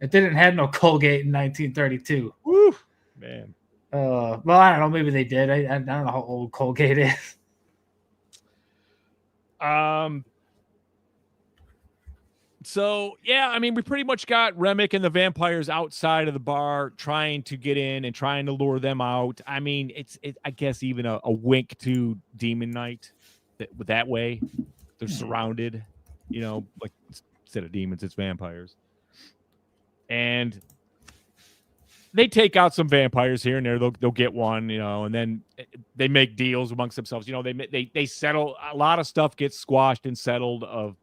It didn't have no Colgate in 1932. Woo, man. Well, I don't know. Maybe they did. I don't know how old Colgate is. So, yeah, I mean, we pretty much got Remick and the vampires outside of the bar trying to get in and trying to lure them out. I mean, it's I guess even a wink to Demon Knight that way. They're surrounded, like instead of demons, it's vampires. And they take out some vampires here and there. They'll get one, and then they make deals amongst themselves. They settle. A lot of stuff gets squashed and settled of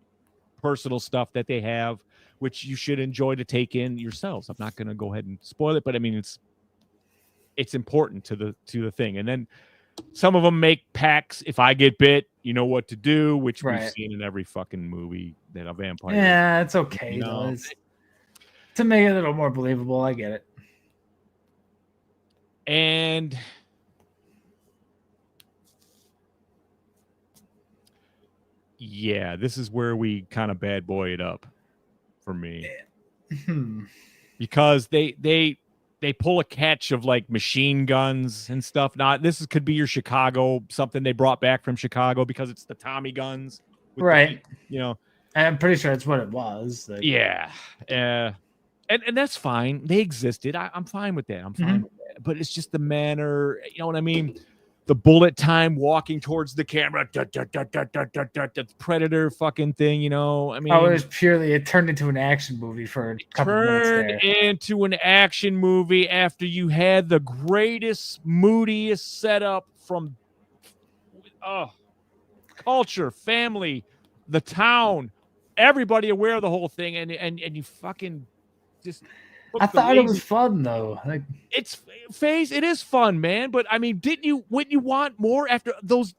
personal stuff that they have, which you should enjoy to take in yourselves. I'm not going to go ahead and spoil it, but I mean it's important to the thing. And then some of them make pacts. If I get bit, you know what to do, which we've seen in every fucking movie that a vampire. Yeah, it's okay though. To make it a little more believable. I get it. And yeah, this is where we kind of bad boy it up for me. Because they pull a catch of like machine guns and stuff. Now, could be your Chicago, something they brought back from Chicago because it's the Tommy guns. Right. I'm pretty sure that's what it was. Yeah. And that's fine. They existed. I'm fine with that. I'm fine with that. But it's just the manner, you know what I mean? The bullet time walking towards the camera, the Predator fucking thing, I mean, it turned into an action movie for a couple minutes there. Turned into an action movie after you had the greatest, moodiest setup from culture, family, the town, everybody aware of the whole thing, and you fucking just. I thought it was fun though. It's FaZe. It is fun, man. But I mean, wouldn't you want more after the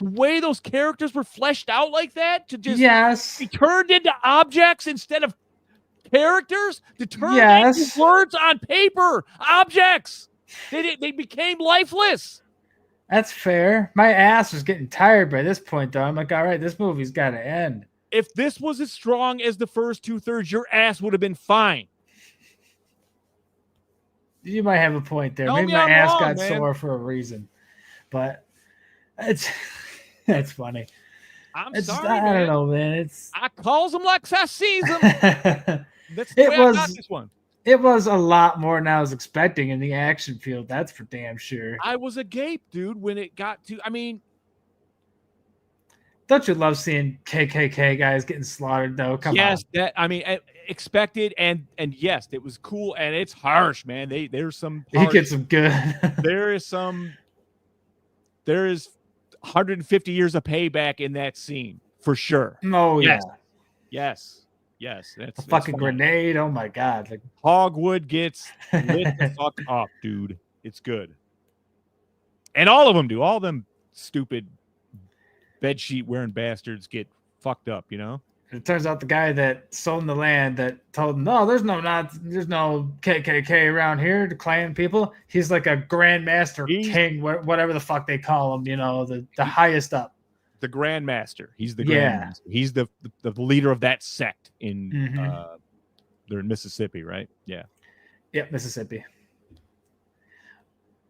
way those characters were fleshed out like that to just be turned into objects instead of characters to turn into words on paper, objects. They became lifeless. That's fair. My ass was getting tired by this point though. I'm like, all right, this movie's got to end. If this was as strong as the first 2/3, your ass would have been fine. You might have a point there. Maybe my ass got sore for a reason, but that's funny. I'm sorry, man. I don't know, man. I calls them like I sees them. That's the way I got this one. It was a lot more than I was expecting in the action field. That's for damn sure. I was agape, dude, when it got to. I mean, don't you love seeing KKK guys getting slaughtered though? Come on. Yes, expected and yes, it was cool and it's harsh, man. There's some harsh, he gets some good. there is 150 years of payback in that scene for sure. Oh yes. That's a fucking grenade. Oh my god! Hogwood gets lit the fuck up, dude. It's good, and all of them do. All them stupid bedsheet wearing bastards get fucked up, It turns out the guy that sold him the land that told him, no, there's no KKK around here, the Klan people. He's like a grandmaster king, whatever the fuck they call him, the highest up. The grandmaster. He's the grandmaster. He's the leader of that sect in they're in Mississippi, right? Yeah. Yep, Mississippi.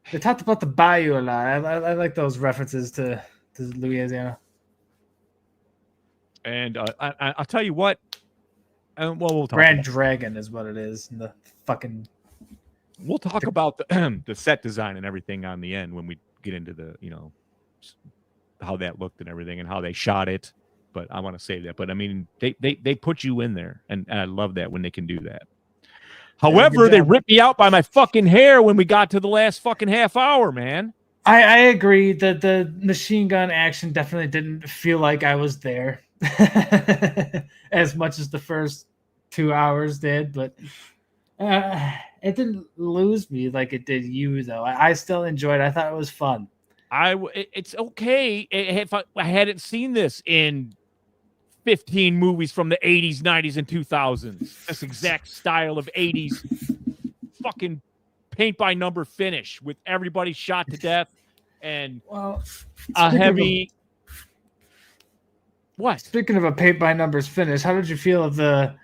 They talked about the bayou a lot. I like those references to Louisiana. And I'll tell you what. We'll talk. Grand Dragon is what it is. And the fucking. We'll talk about the set design and everything on the end when we get into the how that looked and everything and how they shot it. But I want to say that. But I mean, they put you in there, and I love that when they can do that. However, they ripped me out by my fucking hair when we got to the last fucking half hour, man. I agree that the machine gun action definitely didn't feel like I was there as much as the first 2 hours did, but it didn't lose me like it did you, though. I still enjoyed it. I thought it was fun. It's okay if I hadn't seen this in 15 movies from the 80s, 90s, and 2000s. This exact style of 80s fucking paint by number finish with everybody shot to death and a heavy. What? Speaking of a paint by numbers finish, how did you feel of the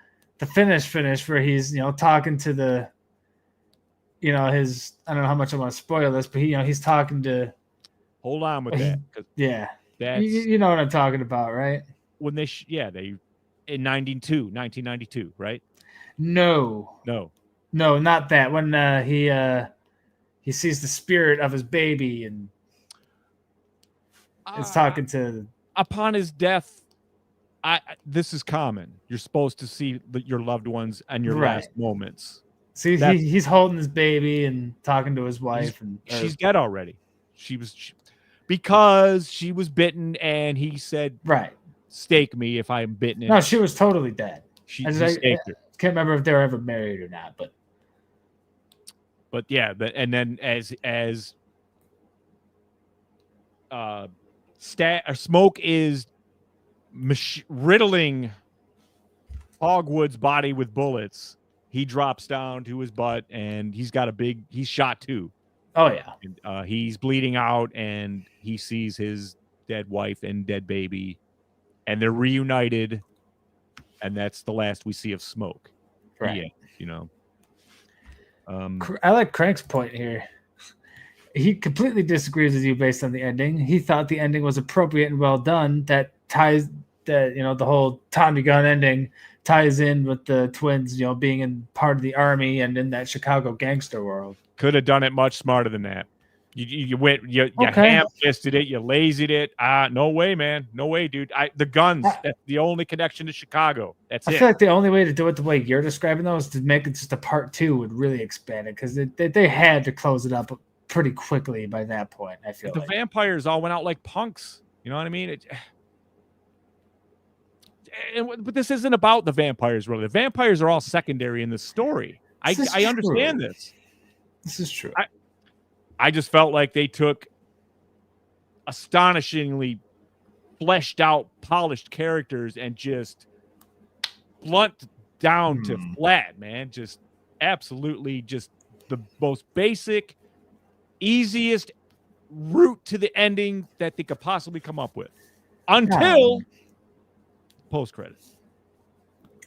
finish where he's talking to the his, I don't know how much I want to spoil this, but he's talking to. Hold on with that. Yeah, you know what I'm talking about, right? When they in 1992, right? No, No. not that. When he sees the spirit of his baby and is talking to. Upon his death, this is common. You're supposed to see your loved ones and your Right. last moments. See, he's holding his baby and talking to his wife, and she's dead already. Because she was bitten, and he said, right, stake me if I'm bitten. No, she was totally dead. He I staked her. Can't remember if they were ever married or not, but yeah, and then as Smoke is riddling Hogwood's body with bullets, he drops down to his butt, and he's shot too. Oh yeah. And, he's bleeding out, and he sees his dead wife and dead baby, and they're reunited, and that's the last we see of Smoke. Right. Yeah, I like Crank's point here. He completely disagrees with you based on the ending. He thought the ending was appropriate and well done. That ties that, the whole Tommy Gunn ending ties in with the twins, being in part of the army and in that Chicago gangster world. Could have done it much smarter than that. You ham-fisted it, you lazied it. No way, man. No way, dude. The guns, that's the only connection to Chicago. That's it. I feel like the only way to do it the way you're describing though is to make it just a part 2 would really expand it, because they had to close it up pretty quickly by that point. I feel the vampires all went out like punks. You know what I mean? But this isn't about the vampires, really. The vampires are all secondary in this story. I understand this. This is true. I just felt like they took astonishingly fleshed out, polished characters and just blunt down to flat, man. Just absolutely just the most basic, easiest route to the ending that they could possibly come up with. Until post-credits.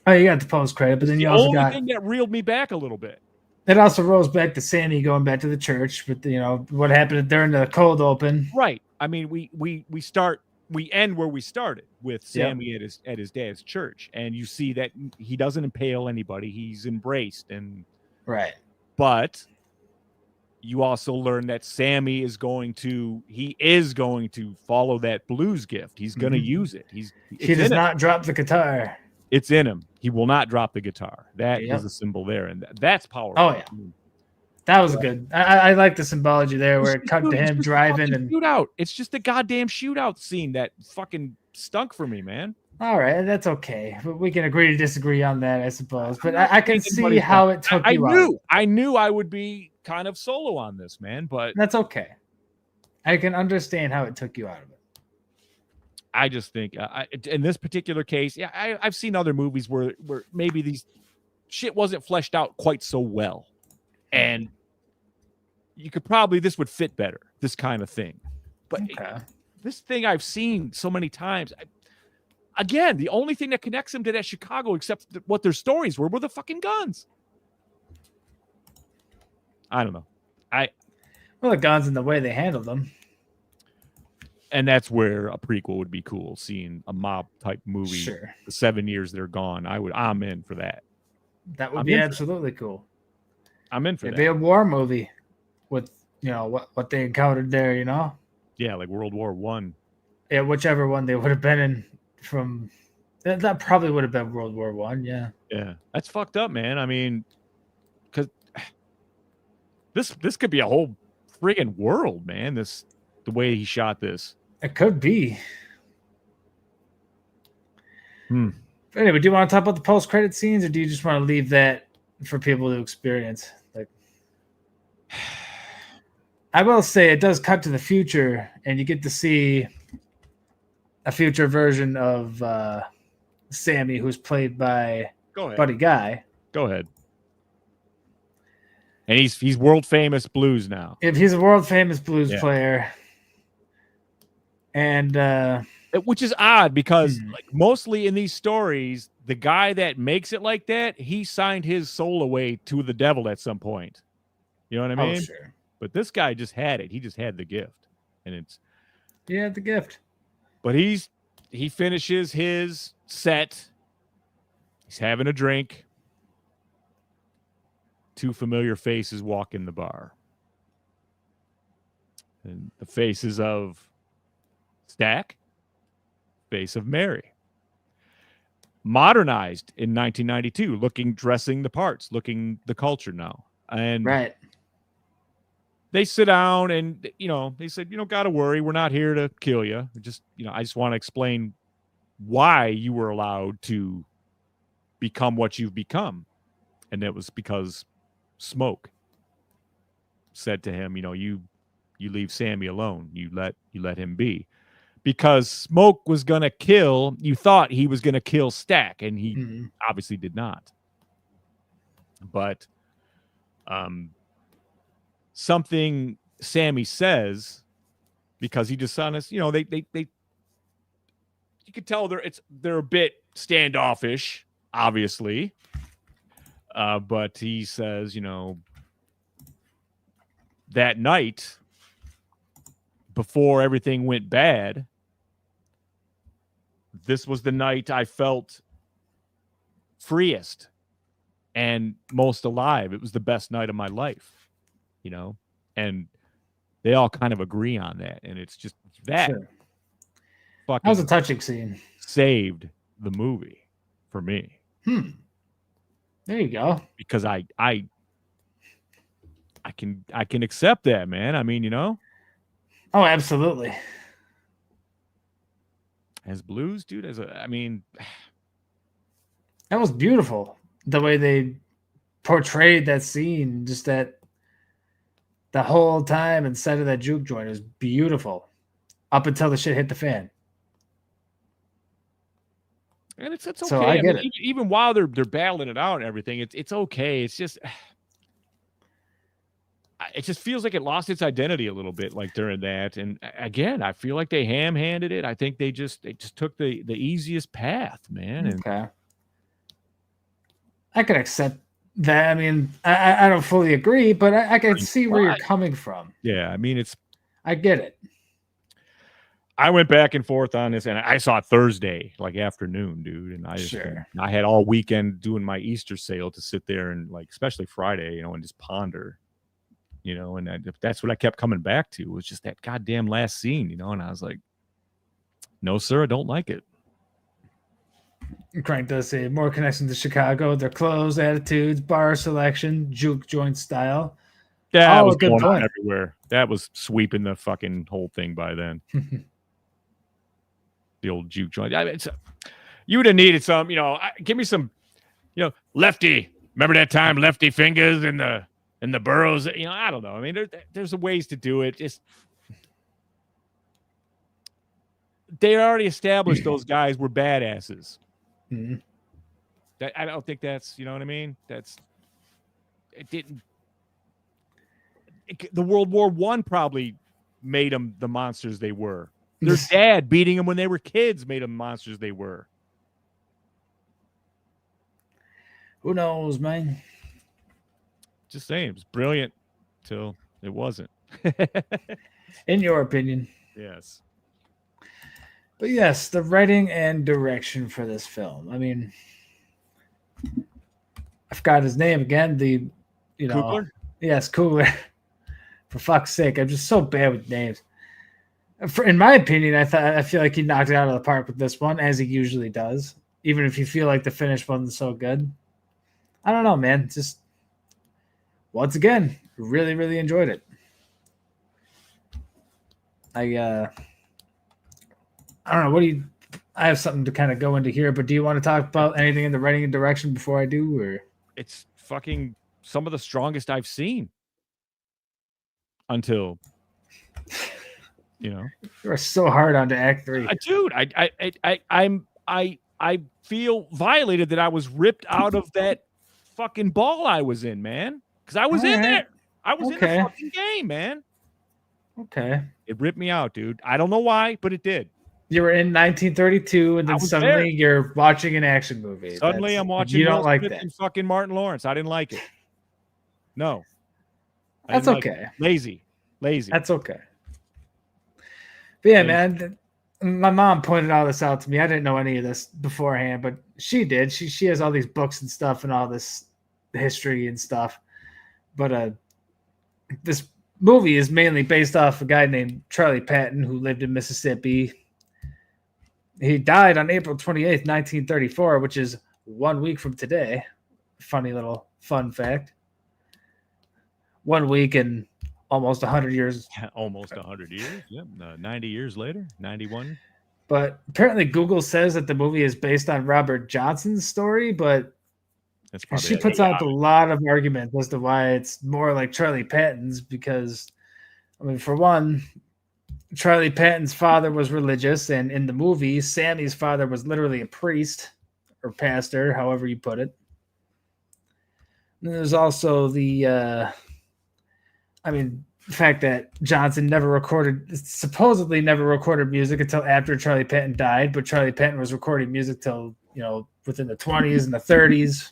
Oh, you got the post-credit, but then you also got... The only thing that reeled me back a little bit. It also rolls back to Sammy going back to the church with what happened during the cold open. Right. I mean, we end where we started with Sammy at his dad's church, and you see that he doesn't impale anybody; he's embraced, and right. But you also learn that Sammy is going to follow that blues gift. He's going to use it. He does not drop the guitar. It's in him. He will not drop the guitar. That is a symbol there, and that's powerful. Oh yeah, that was good. I like the symbology there, where it cut to him driving and shootout. It's just a goddamn shootout scene that fucking stunk for me, man. All right, that's okay. But we can agree to disagree on that, I suppose. But I can see how it took you out. I knew I would be kind of solo on this, man. But that's okay. I can understand how it took you out of it. I just think in this particular case, I've seen other movies where maybe these shit wasn't fleshed out quite so well, and this would fit better, this kind of thing. But this thing I've seen so many times. Again, the only thing that connects them to that Chicago, except what their stories were the fucking guns. I don't know. Well, the guns and the way they handled them. And that's where a prequel would be cool, seeing a mob type movie. Sure. The 7 years they're gone. I'm in for that. That would be absolutely cool. I'm in for that. It'd be a war movie with, what they encountered there, Yeah, like World War I. Yeah, whichever one they would have been in from that probably would have been World War I, yeah. Yeah. That's fucked up, man. I mean, because this could be a whole friggin' world, man. The way he shot this. It could be. But anyway, do you want to talk about the post-credit scenes, or do you just want to leave that for people to experience? Like, I will say it does cut to the future, and you get to see a future version of Sammy, who's played by Buddy Guy. Go ahead. And he's world famous blues now. If he's a world famous blues player. And which is odd because like mostly in these stories, the guy that makes it like that, he signed his soul away to the devil at some point. You know what I mean? Oh, sure. But this guy just had it. He just had the gift. And he had the gift. But he finishes his set He's having a drink. Two familiar faces walk in the bar. And the faces of Stack, face of Mary. Modernized in 1992, dressing the parts, looking the culture now. And Right. they sit down and, they said, gotta worry. We're not here to kill you. I just want to explain why you were allowed to become what you've become. And it was because Smoke said to him, you leave Sammy alone. You let him be. Because Smoke was going to kill, you thought he was going to kill Stack, and he obviously did not. But something Sammy says, because he just honest, they you could tell they're a bit standoffish, obviously. But he says, that night before everything went bad, this was the night I felt freest and most alive. It was the best night of my life, and they all kind of agree on that. And it's just that. Sure. Fucking That was a touching scene. Saved the movie for me. There you go. Because I can accept that, man. I mean, Oh, absolutely. As blues, dude, That was beautiful. The way they portrayed that scene, just that the whole time inside of that juke joint was beautiful. Up until the shit hit the fan. and it's okay. So I get it. Even while they're battling it out and everything, it's okay. It's just it just feels like it lost its identity a little bit, like during that. And again, I feel like they ham-handed it. I think they just took the easiest path, man. And Okay. I can accept that. I mean, I don't fully agree, but I can see where you're coming from. yeah, I get it. I went back and forth on this, and I saw it Thursday, like afternoon, dude. And I had all weekend doing my Easter sale to sit there and especially Friday, and just ponder, and that's what I kept coming back to, was just that goddamn last scene, and I was like, no, sir, I don't like it. Crank does say more connection to Chicago, their clothes, attitudes, bar selection, juke joint style. Yeah, was going on everywhere. That was sweeping the fucking whole thing by then. The old juke joint. You would have needed some, give me some, lefty. Remember that time, lefty fingers in the burrows? I don't know. I mean, there's ways to do it. Just they already established those guys were badasses. Mm-hmm. I don't think that's, you know what I mean? It didn't. The World War I probably made them the monsters they were. Their dad beating them when they were kids made them monsters they were. Who knows, man? Just saying, it was brilliant till it wasn't. In your opinion. Yes. But yes, the writing and direction for this film. I mean, I forgot his name again. Coogler? Yes, Coogler. For fuck's sake, I'm just so bad with names. In my opinion, I feel like he knocked it out of the park with this one, as he usually does. Even if you feel like the finished wasn't so good. I don't know, man. Just once again, really, really enjoyed it. I don't know. I have something to kind of go into here, but do you want to talk about anything in the writing and direction before I do? Or it's fucking some of the strongest I've seen until, you are so hard on to Act 3. Dude, I feel violated that I was ripped out of that fucking ball I was in, man. Because I was in there. I was in the fucking game, man. Okay. It ripped me out, dude. I don't know why, but it did. You were in 1932, and then suddenly you're watching an action movie. Suddenly I'm watching. You don't like that? And fucking Martin Lawrence. I didn't like it. No. That's okay. Lazy. That's okay. But yeah, man, My mom pointed all this out to me. I didn't know any of this beforehand, but she did. She has all these books and stuff and all this history and stuff. But this movie is mainly based off a guy named Charlie Patton who lived in Mississippi. He died on April 28th, 1934, which is 1 week from today. Funny little fun fact. 1 week and almost 100 years. Almost 100 years. Yep. 90 years later, 91. But apparently Google says that the movie is based on Robert Johnson's story, but That's probably she puts out a lot of arguments as to why it's more like Charlie Patton's because, I mean, for one, Charlie Patton's father was religious, and in the movie, Sammy's father was literally a priest or pastor, however you put it. And there's also the fact that Johnson supposedly never recorded music until after Charlie Patton died, but Charlie Patton was recording music till, within the 20s and the 30s.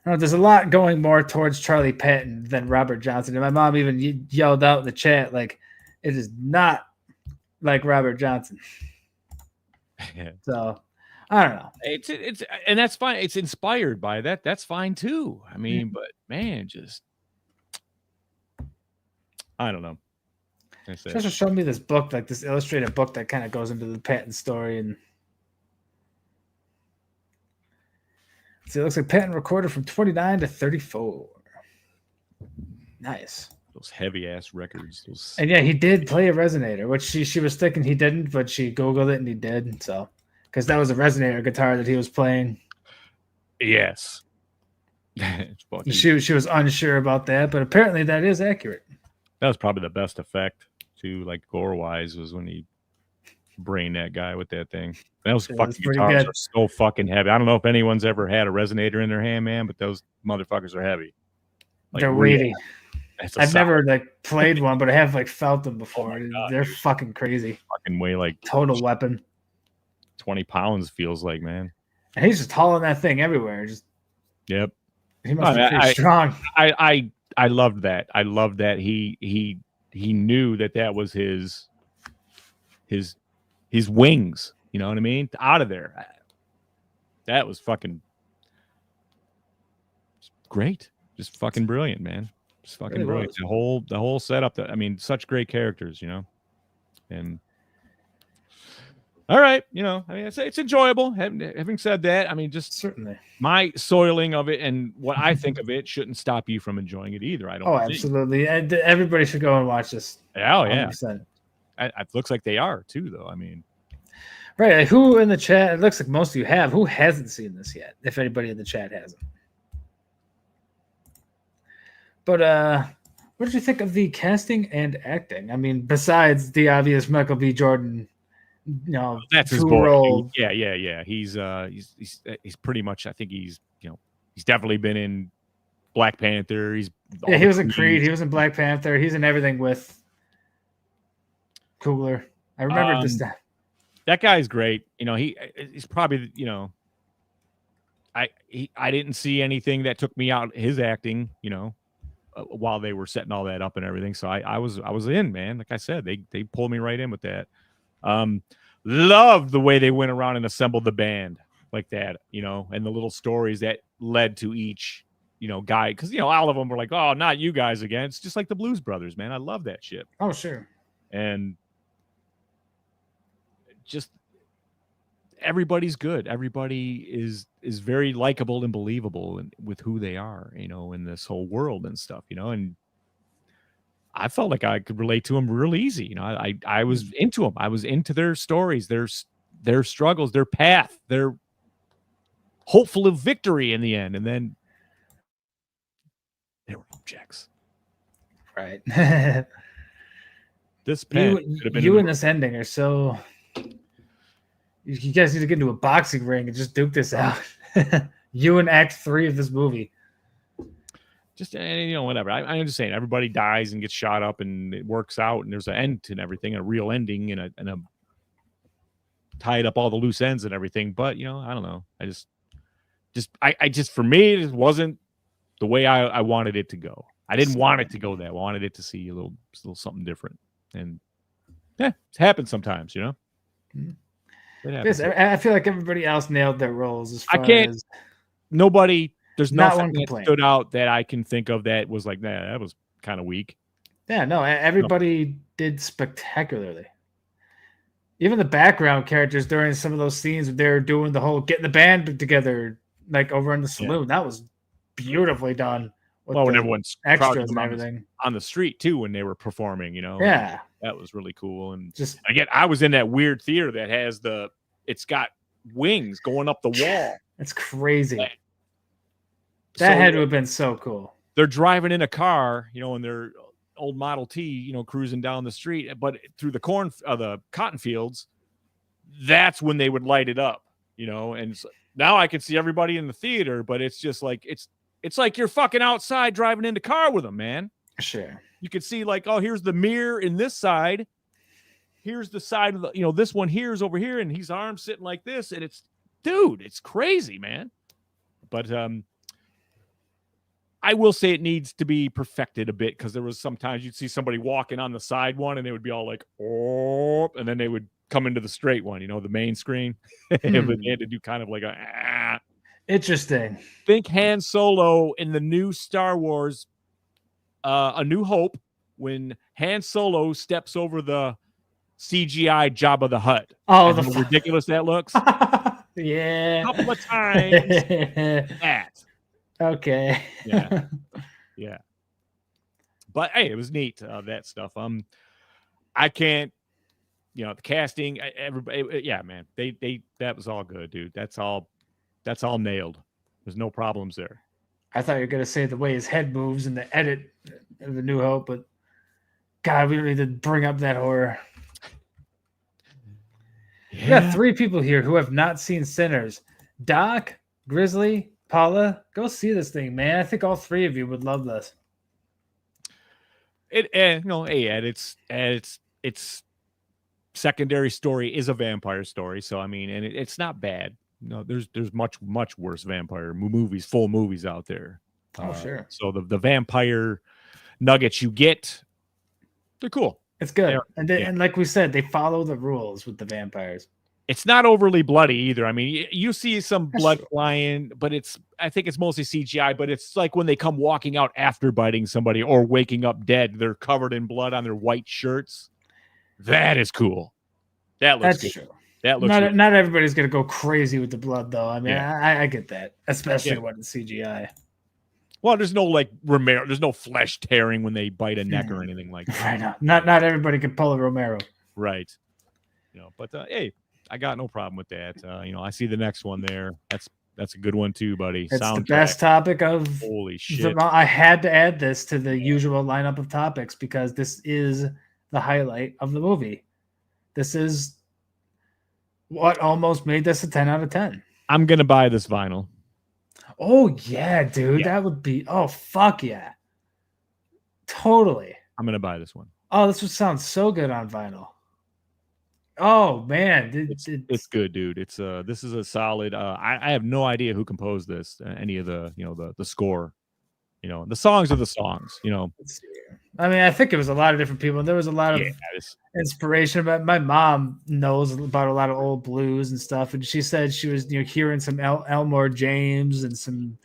There's a lot going more towards Charlie Patton than Robert Johnson. And my mom even yelled out in the chat, like, it is not like Robert Johnson. So I don't know. It's and that's fine. It's inspired by that. That's fine too. I mean, but man, just I don't know. She also showed me this book, like this illustrated book that kind of goes into the Patton story. And see, it looks like Patton recorded from 29 to 34. Nice. Those heavy ass records. And yeah, he did play a resonator, which she was thinking he didn't, but she Googled it and he did. So, because that was a resonator guitar that he was playing. Yes. she was unsure about that, but apparently that is accurate. That was probably the best effect too, like gore wise, was when he brained that guy with that thing. Those fucking guitars are so fucking heavy. I don't know if anyone's ever had a resonator in their hand, man, but those motherfuckers are heavy. Like, they're weighty. I've never played one, but I have felt them before. Oh God, they're fucking crazy. Fucking weigh like total weapon. 20 pounds feels like, man. And he's just hauling that thing everywhere. Yep. He must be pretty strong. I loved that. I loved that he knew that was his wings. You know what I mean? Out of there. That was fucking great. Just fucking brilliant, man. Just fucking really brilliant. The whole setup. Such great characters, And all right, it's enjoyable. Having said that, just certainly my soiling of it and what I think of it shouldn't stop you from enjoying it either. I don't. Oh, absolutely. And everybody should go and watch this. Oh, yeah. It looks like they are too, though. Right. Who in the chat? It looks like most of you have. Who hasn't seen this yet? If anybody in the chat hasn't. But what did you think of the casting and acting? Besides the obvious Michael B. Jordan, that's his role. Yeah. He's pretty much. I think he's definitely been in Black Panther. He was in Creed. He was in Black Panther. He's in everything with Coogler. I remember this. That guy's great. He's probably I didn't see anything that took me out his acting. While they were setting all that up and everything. So I was in, man. Like I said, they pulled me right in with that. Love the way they went around and assembled the band like that, and the little stories that led to each, guy. Because, all of them were like, oh, not you guys again. It's just like the Blues Brothers, man. I love that shit. Oh, sure. And just everybody's good. Everybody is very likable and believable with who they are, in this whole world and stuff, and I felt like I could relate to them real easy. I was into them. I was into their stories, their struggles, their path, their hopeful of victory in the end. And then they were objects. Right. This you and this ending are so... You guys need to get into a boxing ring and just duke this out. You in Act 3 of this movie. Just, whatever. I'm just saying, everybody dies and gets shot up and it works out and there's an end to everything, a real ending and a tied up all the loose ends and everything. But, I don't know. I just for me, it wasn't the way I wanted it to go. I didn't want it to go that. I wanted it to see a little something different. And yeah, it happens sometimes, you know. It happens. Yes, I feel like everybody else nailed their roles as I far can't. as Nobody. There's Not nothing one that complaint. stood out that I can think of that was like, nah, that was kind of weak. yeah, no, everybody did spectacularly. Even the background characters during some of those scenes where they're doing the whole getting the band together, like over in the saloon, that was beautifully done. With Well, when the everyone's crowding extras them and everything. on the street too, when they were performing, you know. Yeah. That was really cool. And Just again, I was in that weird theater that has it's got wings going up the wall. It's crazy. That had to have been so cool. They're driving in a car, you know, in their old Model T, you know, cruising down the street, but through the cotton fields, that's when they would light it up, you know. And now I can see everybody in the theater, but it's just like it's like you're fucking outside driving in the car with them, man. Sure. You could see like, oh, here's the mirror in this side. Here's the side of the, you know, this one here is over here, and his arms sitting like this, and it's crazy, man. But I will say it needs to be perfected a bit, because there was sometimes you'd see somebody walking on the side one, and they would be all like, oh, and then they would come into the straight one, you know, the main screen. But they had to do kind of like Interesting. Think Han Solo in the new Star Wars, A New Hope, when Han Solo steps over the CGI Jabba the Hutt. Oh, how ridiculous that looks. Yeah. A couple of times. That. Okay. Yeah. But hey, it was neat, that stuff. I can't, you know, the casting, everybody, yeah, man. They that was all good, dude. That's all nailed. There's no problems there. I thought you were gonna say the way his head moves in the edit of The New Hope, but God, we don't need to bring up that horror. Yeah. We got 3 people here who have not seen Sinners. Doc, Grizzly, Paula, go see this thing, man. I think all 3 of you would love this. Its secondary story is a vampire story, so I mean, and it's not bad. No, there's much worse vampire movies, full movies out there. Oh, sure. So the vampire nuggets you get, they're cool. It's good. And like we said, they follow the rules with the vampires. It's not overly bloody either. I mean, you see some blood flying, but I think it's mostly CGI, but it's like when they come walking out after biting somebody or waking up dead, they're covered in blood on their white shirts. That is cool. That looks good. True. That looks not everybody's gonna go crazy with the blood, though. I mean, I get that, especially when it's CGI. Well, there's no like Romero. There's no flesh tearing when they bite a neck or anything like that. Right. Not everybody can pull a Romero. Right. You know, but hey, I got no problem with that. You know, I see the next one there. That's a good one too, buddy. It's the best topic of. Holy shit! I had to add this to the usual lineup of topics because this is the highlight of the movie. This is what almost made this a 10 out of 10. I'm gonna buy this vinyl. Oh yeah, dude, that would be. Oh fuck yeah, totally. I'm gonna buy this one. Oh, this would sound so good on vinyl. Oh man, it's good, dude. It's this is a solid. I have no idea who composed this. Any of the the score. You know, the songs are the songs. You know. I mean, I think it was a lot of different people. There was a lot of inspiration. But my mom knows about a lot of old blues and stuff, and she said she was hearing some Elmore James and some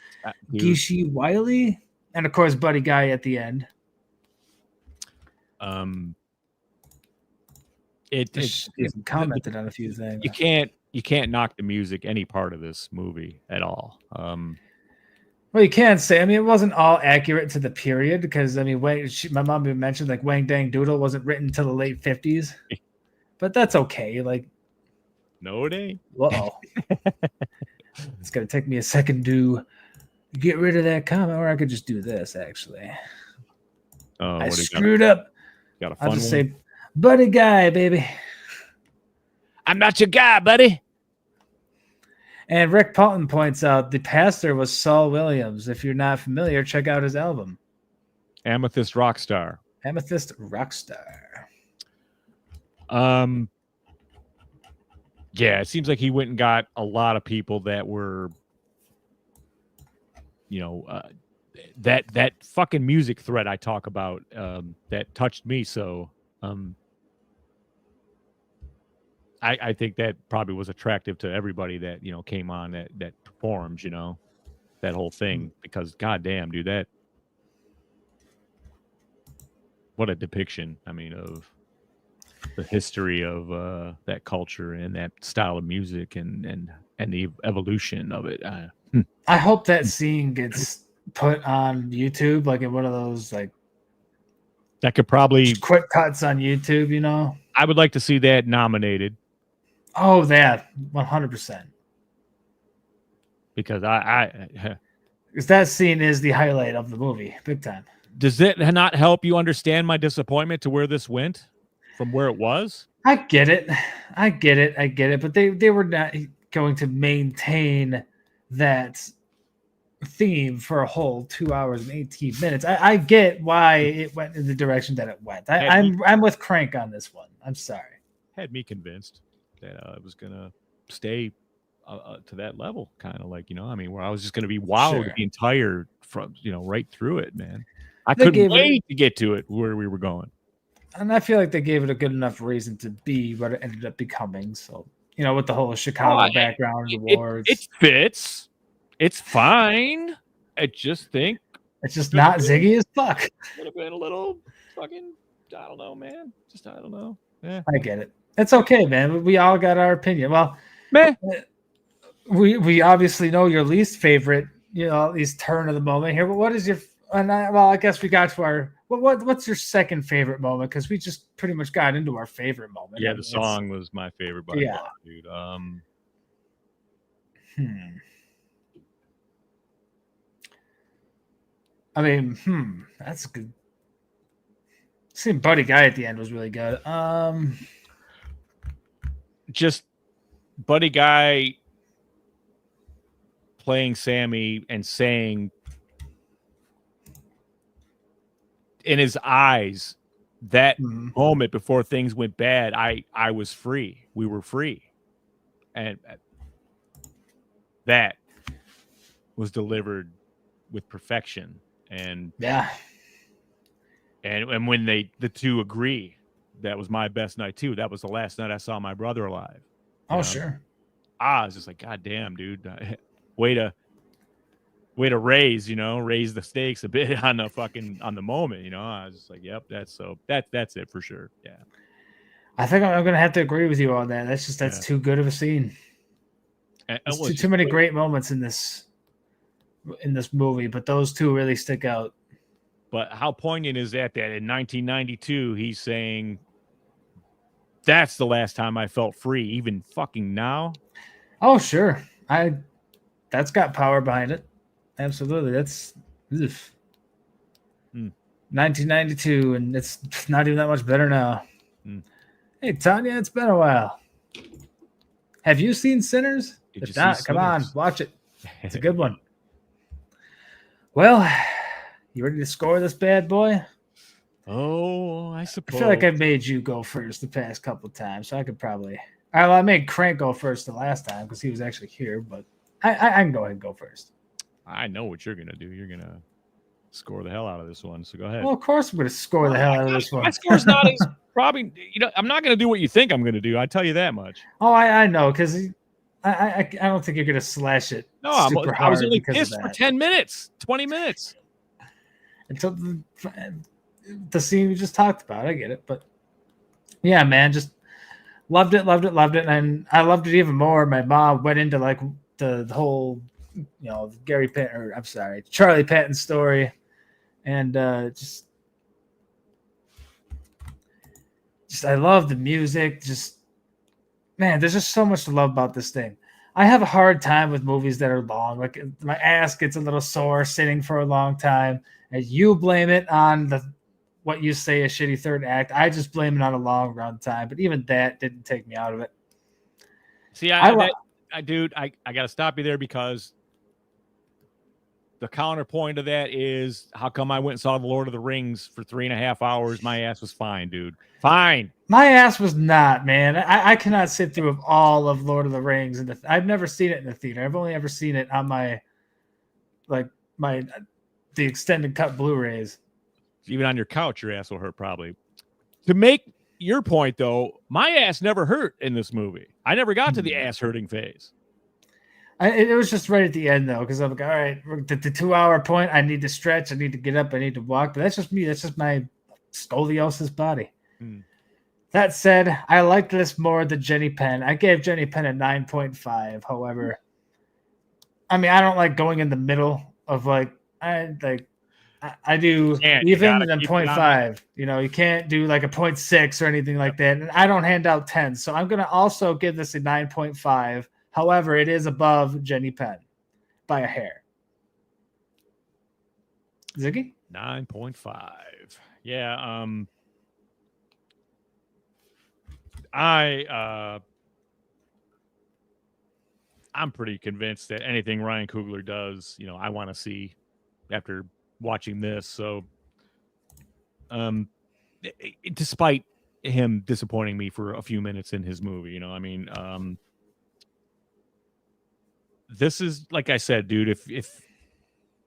Geeshie Wiley, and of course Buddy Guy at the end. It commented on a few things. You can't knock the music any part of this movie at all. Well, you can say. I mean, it wasn't all accurate to the period because I mean, my mom even mentioned like Wang Dang Doodle wasn't written until the late 50s, but that's okay. Like, no, it ain't. Uh-oh. It's gonna take me a second to get rid of that comment, or I could just do this. Actually, I screwed up. Got a fun I'll just one? say, Buddy Guy, baby. I'm not your guy, buddy. And Rick Paulton points out the pastor was Saul Williams. If you're not familiar, check out his album. Amethyst Rockstar. Amethyst Rockstar. Yeah, it seems like he went and got a lot of people that were, that fucking music thread I talk about that touched me so. I think that probably was attractive to everybody that came on that performed, that whole thing, because goddamn, dude, what a depiction. I mean, of the history of that culture and that style of music and the evolution of it. I hope that scene gets put on YouTube, like in one of those like that could probably quick cuts on YouTube. I would like to see that nominated. Oh, that 100%. Because because that scene is the highlight of the movie, big time. Does it not help you understand my disappointment to where this went from where it was? I get it. But they were not going to maintain that theme for a whole 2 hours and 18 minutes. I get why it went in the direction that it went. I'm with Crank on this one. I'm sorry. Had me convinced that it was gonna stay to that level, kind of like where I was just gonna be wowed the entire from right through it, man. I couldn't wait to get to it where we were going, and I feel like they gave it a good enough reason to be what it ended up becoming. So with the whole Chicago background awards, it fits. It's fine. I just think it's just not Ziggy as fuck. Would have been a little fucking. I don't know, man. Just I don't know. Yeah, I get it. It's okay, man. We all got our opinion. Well, man, we obviously know your least favorite, at least turn of the moment here. But what is your? I guess we got to our. What's your second favorite moment? Because we just pretty much got into our favorite moment. Yeah, the song was my favorite by far, dude. I mean, that's good. Seeing Buddy Guy at the end was really good. Just Buddy Guy playing Sammy and saying in his eyes that moment before things went bad, I was free. We were free. And that was delivered with perfection. And and when the two agree, that was my best night too. That was the last night I saw my brother alive. Oh, sure. I was just like, God damn, dude. Way to raise the stakes a bit on the moment. I was just like, yep, that's it for sure. Yeah. I think I'm gonna have to agree with you on that. That's too good of a scene. There's too many great moments in this movie, but those two really stick out. But how poignant is that in 1992 he's saying that's the last time I felt free, even fucking now? Oh, sure. That's got power behind it. Absolutely. That's 1992, and it's not even that much better now. Hey, Tanya, it's been a while. Have you seen Sinners? If not, come on, watch it. It's a good one. Well, you ready to score this bad boy? Oh, I suppose. I feel like I made you go first the past couple of times, so I could probably. I made Crank go first the last time because he was actually here, but I can go ahead and go first. I know what you're gonna do. You're gonna score the hell out of this one. So go ahead. Well, of course I'm gonna score the hell out of this one. My score's not as probably. I'm not gonna do what you think I'm gonna do. I tell you that much. Oh, I know, because I don't think you're gonna slash it. No, I was only pissed for 10 minutes, 20 minutes. Until the scene we just talked about. I get it, but yeah, man, just loved it, and I loved it even more. My mom went into like the whole, Charlie Patton story, and just I love the music. Just man, there's just so much to love about this thing. I have a hard time with movies that are long. Like my ass gets a little sore sitting for a long time. And you blame it on what you say a shitty third act. I just blame it on a long run time. But even that didn't take me out of it. See, I got to stop you there because the counterpoint of that is how come I went and saw The Lord of the Rings for 3.5 hours? My ass was fine, dude. Fine. My ass was not, man. I cannot sit through all of Lord of the Rings. I've never seen it in the theater. I've only ever seen it on my the extended cut Blu-rays. Even on your couch, your ass will hurt probably. To make your point, though, my ass never hurt in this movie. I never got to the ass hurting phase. It was just right at the end, though, because I'm like, all right, the 2-hour point, I need to stretch, I need to get up, I need to walk. But that's just me. That's just my scoliosis body. That said, I liked this more than Jenny Penn. I gave Jenny Penn a 9.5. However, I mean, I don't like going in the middle of I do even than 0.5. You know, you can't do like a 0.6 or anything like that. And I don't hand out 10. So I'm going to also give this a 9.5. However, it is above Jenny Penn by a hair. Ziggy? 9.5. Yeah. I'm pretty convinced that anything Ryan Coogler does, you know, I want to see after watching this. So, despite him disappointing me for a few minutes in his movie, you know, I mean, this is, like I said, dude,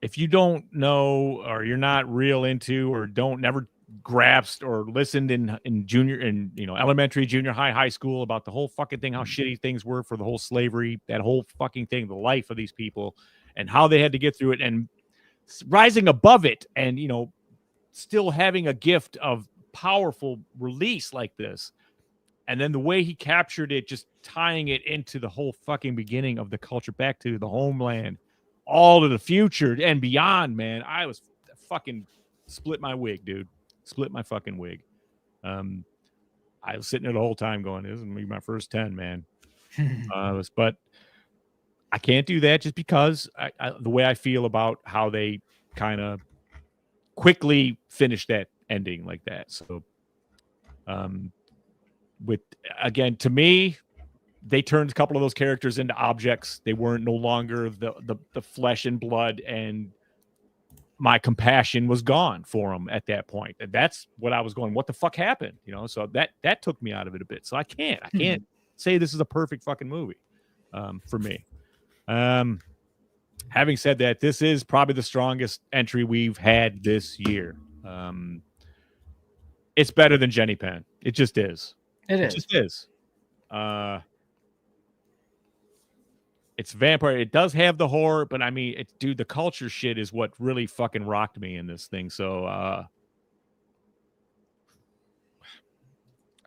if you don't know, or you're not real into, or never grasped or listened in elementary, junior high school about the whole fucking thing, how shitty things were for the whole slavery, that whole fucking thing, the life of these people and how they had to get through it and rising above it, and, you know, still having a gift of powerful release like this. And then the way he captured it, just tying it into the whole fucking beginning of the culture, back to the homeland, all to the future and beyond, man. I was fucking split my wig, dude. Split my fucking wig. I was sitting there the whole time going, this is gonna be my first 10, man. But I can't do that just because the way I feel about how they kind of quickly finished that ending like that. So, to me, they turned a couple of those characters into objects. They weren't no longer the flesh and blood, and my compassion was gone for them at that point. And that's what I was going, what the fuck happened? You know, so that took me out of it a bit. So I can't say this is a perfect fucking movie for me. Having said that, this is probably the strongest entry we've had this year. It's better than Jenny Penn. It just is. It just is. It's vampire. It does have the horror, but I mean, dude, the culture shit is what really fucking rocked me in this thing. So,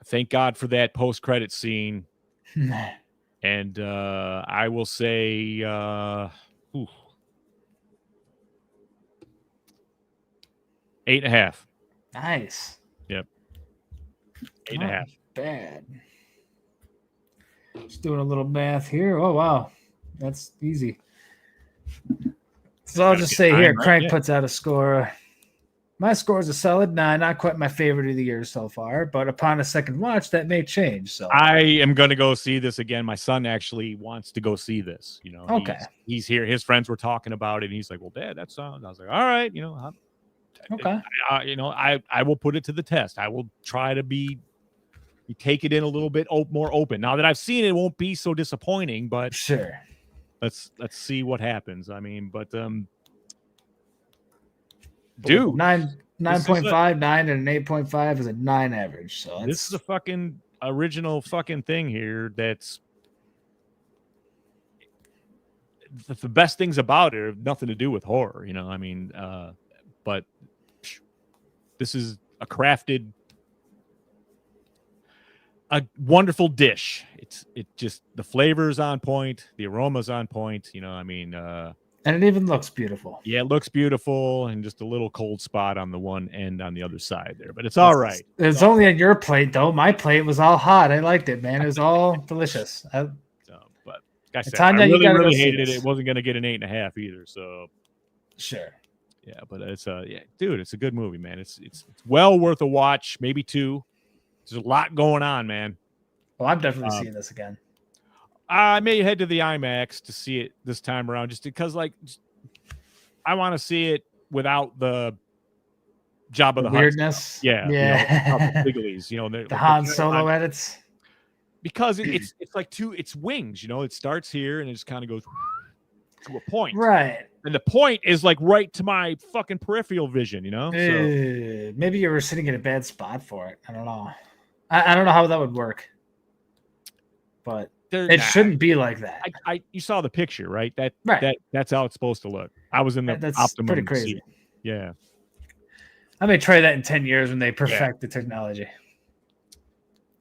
thank God for that post-credit scene. And I will say, 8.5. Nice. Yep. 8.5. Bad. Just doing a little math here. Oh, wow. That's easy. So I'll just say here, Crank puts out a score. My score is a solid 9, not quite my favorite of the year so far, but upon a second watch, that may change. So I am going to go see this again. My son actually wants to go see this. You know, okay. He's here. His friends were talking about it, and he's like, "Well, Dad, that song." I was like, "All right, you know, okay. I will put it to the test. I will try to take it in a little bit more open. Now that I've seen it, it won't be so disappointing, but sure. Let's see what happens. I mean, but dude, 9.5, 9 and an 8.5 is a 9 average. So this is a fucking original fucking thing here. That's the best things about it have nothing to do with horror, you know. I mean, but this is a wonderful dish. It just, the flavor's on point, the aroma's on point, you know. I mean, and it even looks beautiful. Yeah, it looks beautiful, and just a little cold spot on the one end on the other side there, but it's all right. It's only on your plate though. My plate was all hot. I liked it, man. It was all delicious. But like I said, Tanya, I really hated it. It wasn't going to get an 8.5 either. So sure. Yeah, but it's dude, it's a good movie, man. It's well worth a watch, maybe 2. There's a lot going on, man. Well, I'm definitely seeing this again. I may head to the IMAX to see it this time around, just because, I want to see it without the Jabba the Hutt weirdness. Stuff. Yeah. The wigglies, the Han Solo edits. Because it's like it's wings, it starts here and it just kind of goes to a point. Right. And the point is like right to my fucking peripheral vision, So Maybe you were sitting in a bad spot for it. I don't know. I don't know how that would work. But it shouldn't be like that. You saw the picture, right? Right. That's how it's supposed to look. I was in the That's optimum pretty crazy. seat. Yeah. I may try that in 10 years when they perfect the technology.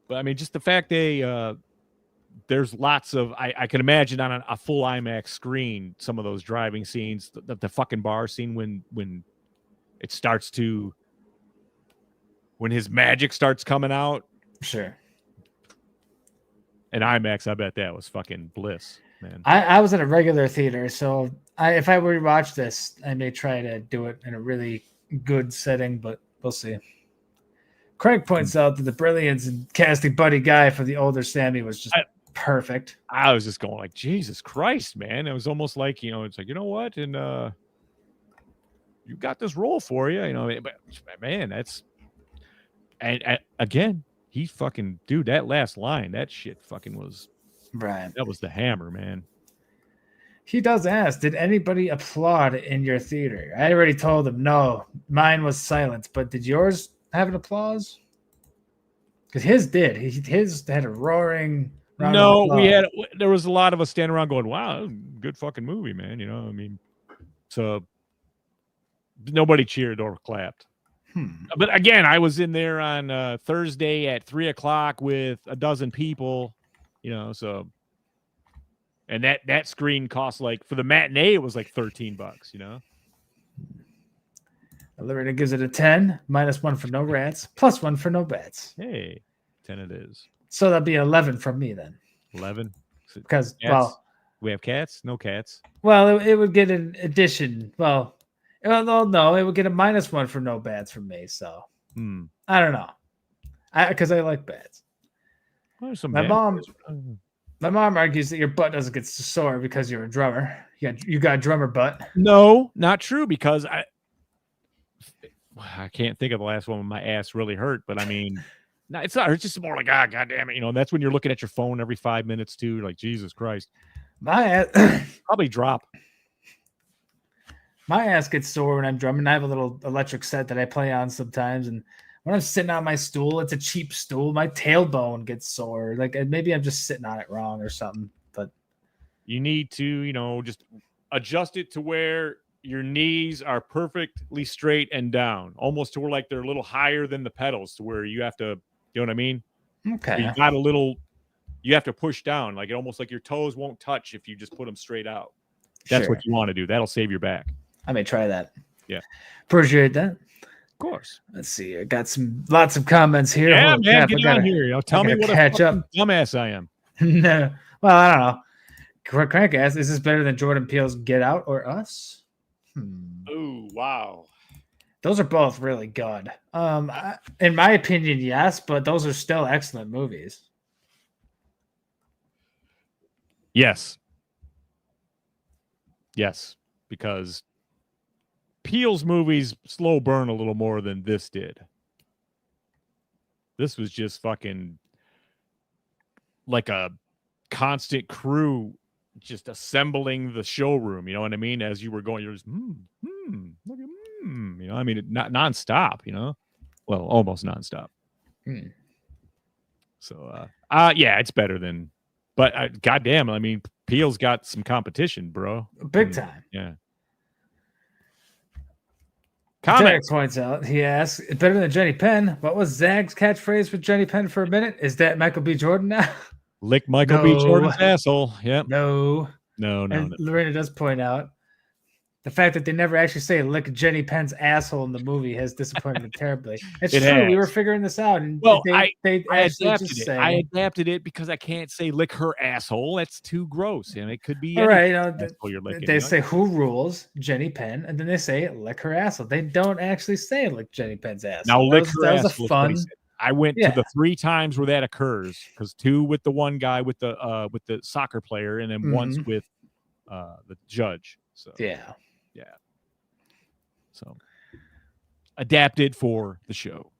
But I mean, just the fact there's lots of I can imagine on a full IMAX screen some of those driving scenes, the fucking bar scene when it starts to when his magic starts coming out. Sure. And IMAX, I bet that was fucking bliss, man. I was in a regular theater, so if I were to watch this, I may try to do it in a really good setting, but we'll see. Craig points out that the brilliance in casting Buddy Guy for the older Sammy was just perfect. I was just going like, Jesus Christ, man. It was almost like, it's like, you know what? And you got this role for you, but man, that's and again, he fucking dude, that last line, that shit fucking was right. That was the hammer, man. He does ask, did anybody applaud in your theater? I already told him no. Mine was silent, but did yours have an applause? Because his did. His had a roaring. No, there was a lot of us standing around going, wow, good fucking movie, man. I mean, so nobody cheered or clapped. But again, I was in there on Thursday at 3:00 with a dozen people, so. And that screen cost like for the matinee, it was like $13, Lorena gives it a 10, -1 for no rats, +1 for no bats. Hey, 10 it is. So that'd be 11 from me then. 11? Because, we have cats? No cats. Well, it would get an addition. Well, no, it would get a -1 for no bats from me. So I don't know. Because I like bats. My mom argues that your butt doesn't get sore because you're a drummer. You got drummer butt. No, not true. Because I can't think of the last one when my ass really hurt. But I mean, no, it's not. It's just more like, God damn it, and that's when you're looking at your phone every 5 minutes too. You're like, Jesus Christ, my ass probably drop. My ass gets sore when I'm drumming. I have a little electric set that I play on sometimes, and when I'm sitting on my stool, it's a cheap stool. My tailbone gets sore. Like maybe I'm just sitting on it wrong or something. But you need to, just adjust it to where your knees are perfectly straight and down, almost to where like they're a little higher than the pedals, to where you have to, you know what I mean? Okay. You have to push down, like almost like your toes won't touch if you just put them straight out. That's what you want to do. That'll save your back. I may try that. Yeah. Appreciate that. Of course. Let's see. I got lots of comments here. Yeah, man, get on here. Tell me what a dumbass I am. No. Well, I don't know. Crank asks, is this better than Jordan Peele's Get Out or Us? Oh, wow. Those are both really good. In my opinion, yes, but those are still excellent movies. Yes. Yes, because Peele's movies slow burn a little more than this did. This was just fucking like a constant crew just assembling the showroom, you know what I mean? As you were going, you're just, look at, I mean, not nonstop, well, almost nonstop. So, yeah, it's better than, but goddamn, I mean, Peele's got some competition, bro. Big time. Yeah. Derek points out, he asks, better than Jenny Penn. What was Zag's catchphrase with Jenny Penn for a minute? Is that Michael B. Jordan now? Lick Michael B. Jordan's asshole. Yep. No. And Lorena does point out the fact that they never actually say lick Jenny Penn's asshole in the movie has disappointed me terribly. It's true. We were figuring this out. And I adapted it because I can't say lick her asshole. That's too gross. And it could be all right. Licking, they say who rules Jenny Penn, and then they say lick her asshole. They don't actually say lick Jenny Penn's asshole. Now lick her asshole. That was a fun. I went to the 3 times where that occurs, because 2 with the one guy with the soccer player, and then once with the judge. So yeah. So adapted for the show.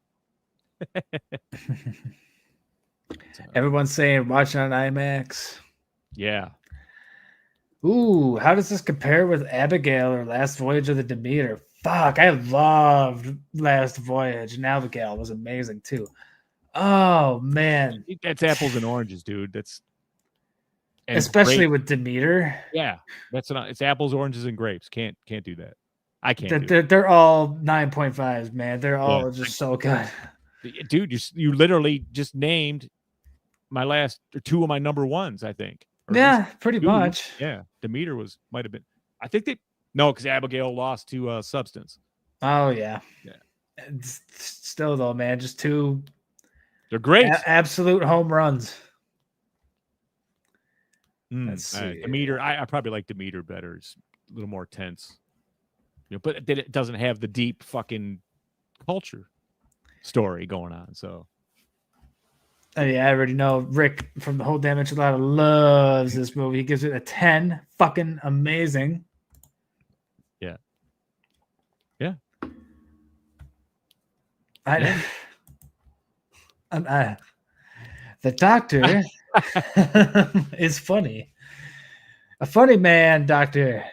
Everyone's saying watch it on IMAX. Yeah. Ooh, how does this compare with Abigail or Last Voyage of the Demeter? Fuck, I loved Last Voyage, and Abigail was amazing too. Oh man, That's apples and oranges, dude. That's especially with Demeter. Yeah, it's apples, oranges, and grapes. Can't do that. I can't. They're all 9.5s, man. They're all just so good. Dude, you literally just named my last or two of my number ones, I think. Yeah, pretty much. Yeah, Demeter might have been. I think because Abigail lost to Substance. Oh yeah. Still though, man, just two. They're great. Absolute home runs. Let's see. Demeter, I probably like Demeter better. It's a little more tense. But it doesn't have the deep fucking culture story going on. So, yeah, I already know Rick from the whole Damn Enchilada loves this movie. He gives it a 10. Fucking amazing. Yeah. The doctor is funny. A funny man, doctor.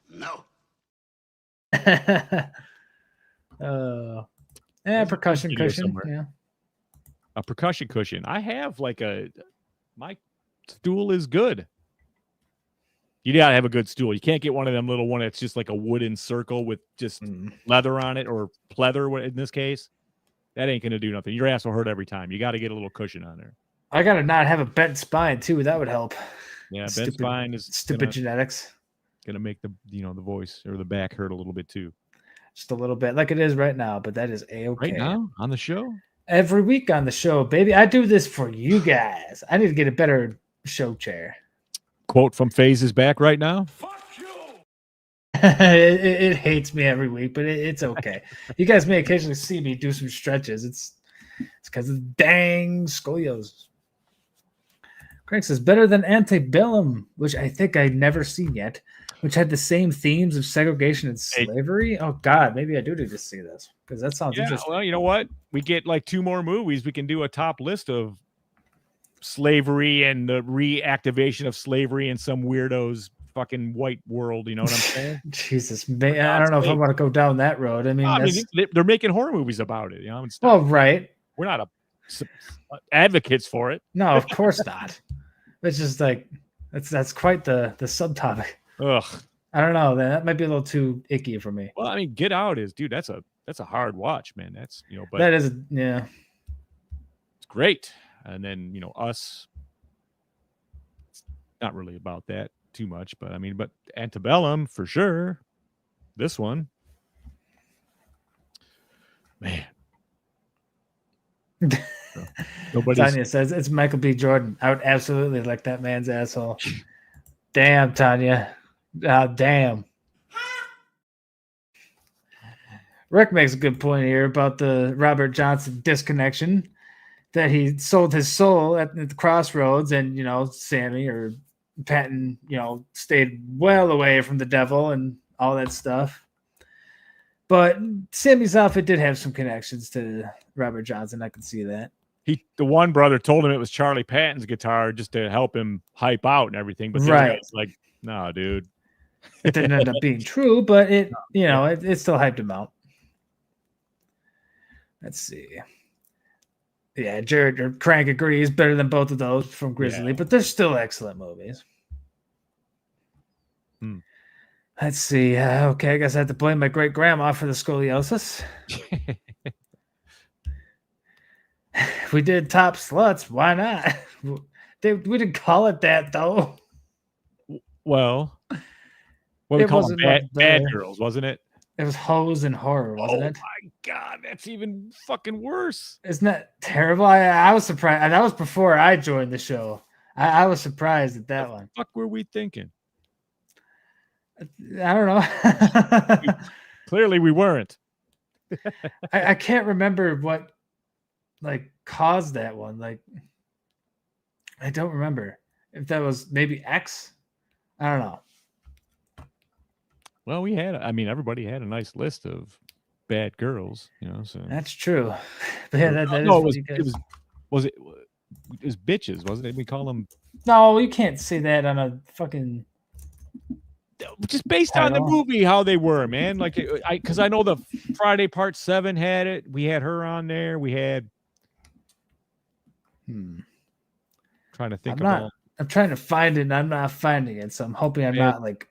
No. Percussion cushion. Yeah. A percussion cushion. I have my stool is good. You gotta have a good stool. You can't get one of them little one that's just like a wooden circle with just leather on it or pleather in this case. That ain't gonna do nothing. Your ass will hurt every time. You got to get a little cushion on there. I gotta not have a bent spine too. That would help. Yeah, bent spine is stupid genetics. Gonna make the voice or the back hurt a little bit too. Just a little bit, like it is right now. But that is a-okay. Right now on the show. Every week on the show, baby. I do this for you guys. I need to get a better show chair. Quote from FaZe is back right now. Fuck you. it hates me every week, but it's okay. You guys may occasionally see me do some stretches. It's because of dang scoliosis. Craig says better than Antebellum, which I think I've never seen yet, which had the same themes of segregation and slavery. Oh God, maybe I do need to see this because that sounds interesting. Well, you know what? We get like 2 more movies. We can do a top list of slavery and the reactivation of slavery in some weirdo's fucking white world. You know what I'm saying? Jesus, man, I don't know if I want to go down that road. I mean, they're making horror movies about it. You know, well, right. We're not advocates for it. No, of course not. It's just like that's quite the subtopic. Ugh. I don't know. That might be a little too icky for me. Well, I mean, Get Out is, dude. That's a hard watch, man. That's but that is it's great. And then Us. It's not really about that too much, but I mean, but Antebellum for sure. This one, man. Tanya says it's Michael B. Jordan. I would absolutely like that man's asshole. Damn, Tanya. Damn. Rick makes a good point here about the Robert Johnson disconnection, that he sold his soul at the crossroads, and Sammy or Patton, stayed well away from the devil and all that stuff. But Sammy's outfit did have some connections to Robert Johnson. I can see that. The one brother told him it was Charlie Patton's guitar just to help him hype out and everything. But it's like, no, dude. It didn't end up being true, but it still hyped him out. Let's see. Yeah, Jared or Crank agrees, better than both of those from Grizzly, but they're still excellent movies. Let's see. Okay, I guess I have to blame my great grandma for the scoliosis. We did Top Sluts. Why not? We didn't call it that though. Well, what we call them bad girls, wasn't it? It was Hoes and Horror, wasn't it? Oh my God, that's even fucking worse. Isn't that terrible? I was surprised. That was before I joined the show. I was surprised at that one. What the fuck were we thinking? I don't know. Clearly we weren't. I can't remember what caused that one. I don't remember if that was maybe X. I don't know. Well, everybody had a nice list of bad girls, so that's true. But yeah, it was bitches, wasn't it? We call them. No, you can't say that on a fucking just based on the Title. movie, how they were, man. Like, because I know the Friday Part 7 had it. We had her on there. We had. Trying to think I'm trying to find it, and I'm not finding it. So I'm hoping I'm not like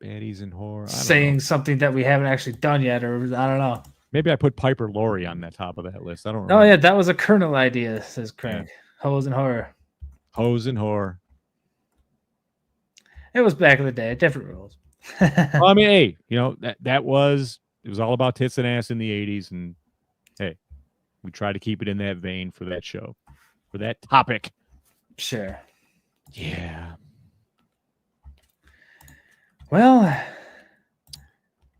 baddies in horror. saying something that we haven't actually done yet, or I don't know. Maybe I put Piper Laurie on that top of that list. I don't remember. Oh yeah, that was a Colonel idea, says Craig. Yeah. Hose and horror. Hose and horror. It was back in the day, different rules. Well, I mean, hey, it was all about tits and ass in the 80s, and hey, we try to keep it in that vein for that show, for that topic. Sure. Yeah. Well,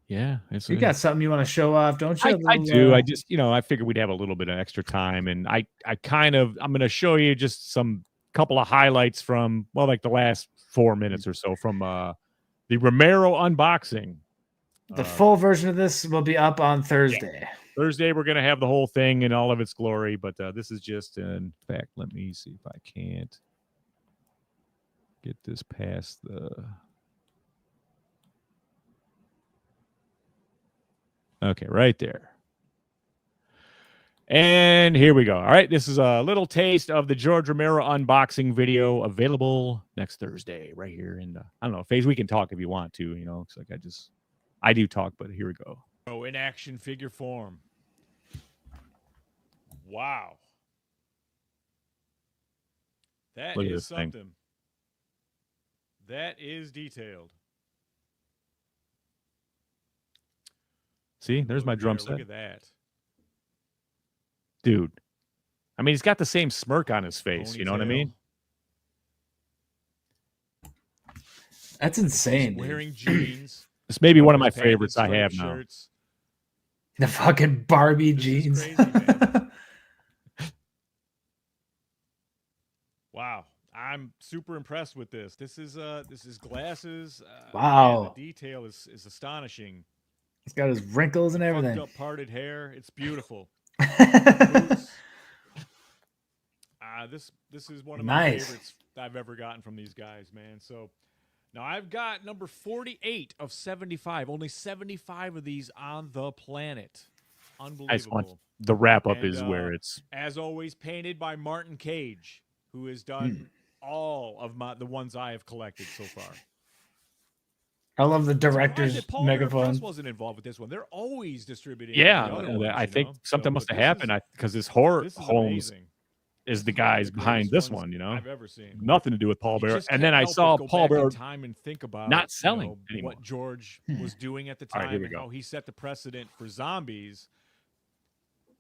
yeah. You got something you want to show off, don't you? I do. I just, I figured we'd have a little bit of extra time, and I'm going to show you just some couple of highlights from, well, like the last 4 minutes or so from the Romero unboxing. The full version of this will be up on Thursday. Yeah. Thursday, we're going to have the whole thing in all of its glory, but this is just, in fact, let me see if I can't get this past the... Okay, right there. And here we go. All right, this is a little taste of the George Romero unboxing video available next Thursday right here. And I don't know, FaZe, we can talk if you want to, It's like I do talk, but here we go. Oh, in action figure form. Wow. That is something. Thing. That is detailed. See, there's my drum set. Look at that. Dude. I mean, he's got the same smirk on his face. Ponytail. You know what I mean? That's insane. Wearing jeans. This may be one of my favorites I have now. Shirts. The fucking Barbie jeans. Crazy, man. Wow. I'm super impressed with this. This is glasses. Wow. Man, the detail is astonishing. He's got his wrinkles and everything. Fucked up parted hair. It's beautiful. This is one of my favorites I've ever gotten from these guys, man. So now I've got number 48 of 75. Only 75 of these on the planet. Unbelievable. The wrap up is where it's, as always, painted by Martin Cage, who has done all of the ones I have collected so far. I love the director's Paul megaphone. wasn't involved with this one. They're always distributing. Yeah, I think something must have happened. Because this horror Holmes is the guys behind this one. I've ever seen. Nothing to do with Paul Bearer. And then I saw Paul Bearer time and think about not selling anymore. What George was doing at the time and how he set the precedent for zombies.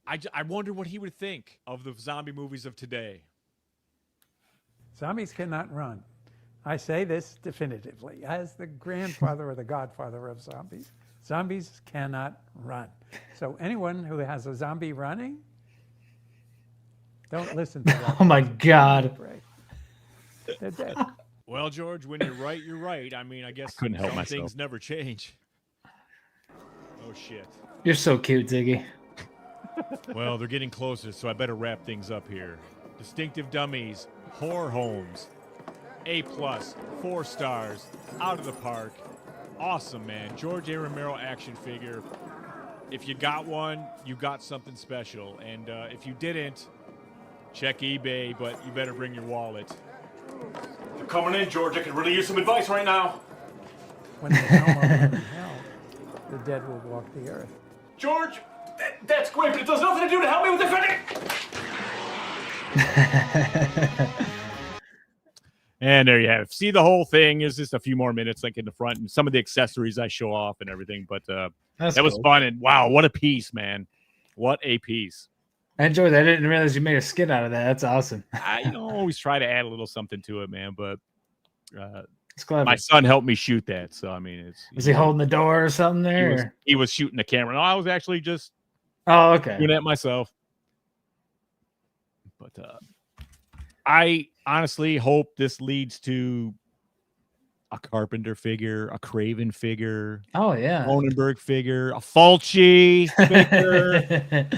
I wonder what he would think of the zombie movies of today. Zombies cannot run. I say this definitively as the grandfather or the godfather of zombies. Zombies cannot run. So anyone who has a zombie running, don't listen to that. Oh my God. They're dead. Well, George, when you're right, you're right. I mean, I guess couldn't help some myself. Things never change. Oh, shit. You're so cute, Ziggy. Well, they're getting closer, so I better wrap things up here. Distinctive Dummies, Horror Homes, A+, 4 stars, out of the park. Awesome, man. George A. Romero action figure. If you got one, you got something special. And if you didn't, check eBay, but you better bring your wallet. They're coming in, George. I could really use some advice right now. When there's no more in hell, the dead will walk the earth. George, that's great, but it does nothing to do to help me with defending. And there you have it. See, the whole thing is just a few more minutes, like in the front, and some of the accessories I show off and everything. But that was fun, and wow, what a piece, man! What a piece! I enjoyed that. I didn't realize you made a skit out of that. That's awesome. I always try to add a little something to it, man. But it's clever. My son helped me shoot that, so I mean, was he holding the door or something there? He was shooting the camera. No, I was actually just okay, doing that myself. But I honestly hope this leads to a Carpenter figure, a Craven figure. Oh yeah, Cronenberg figure, a Fulci figure.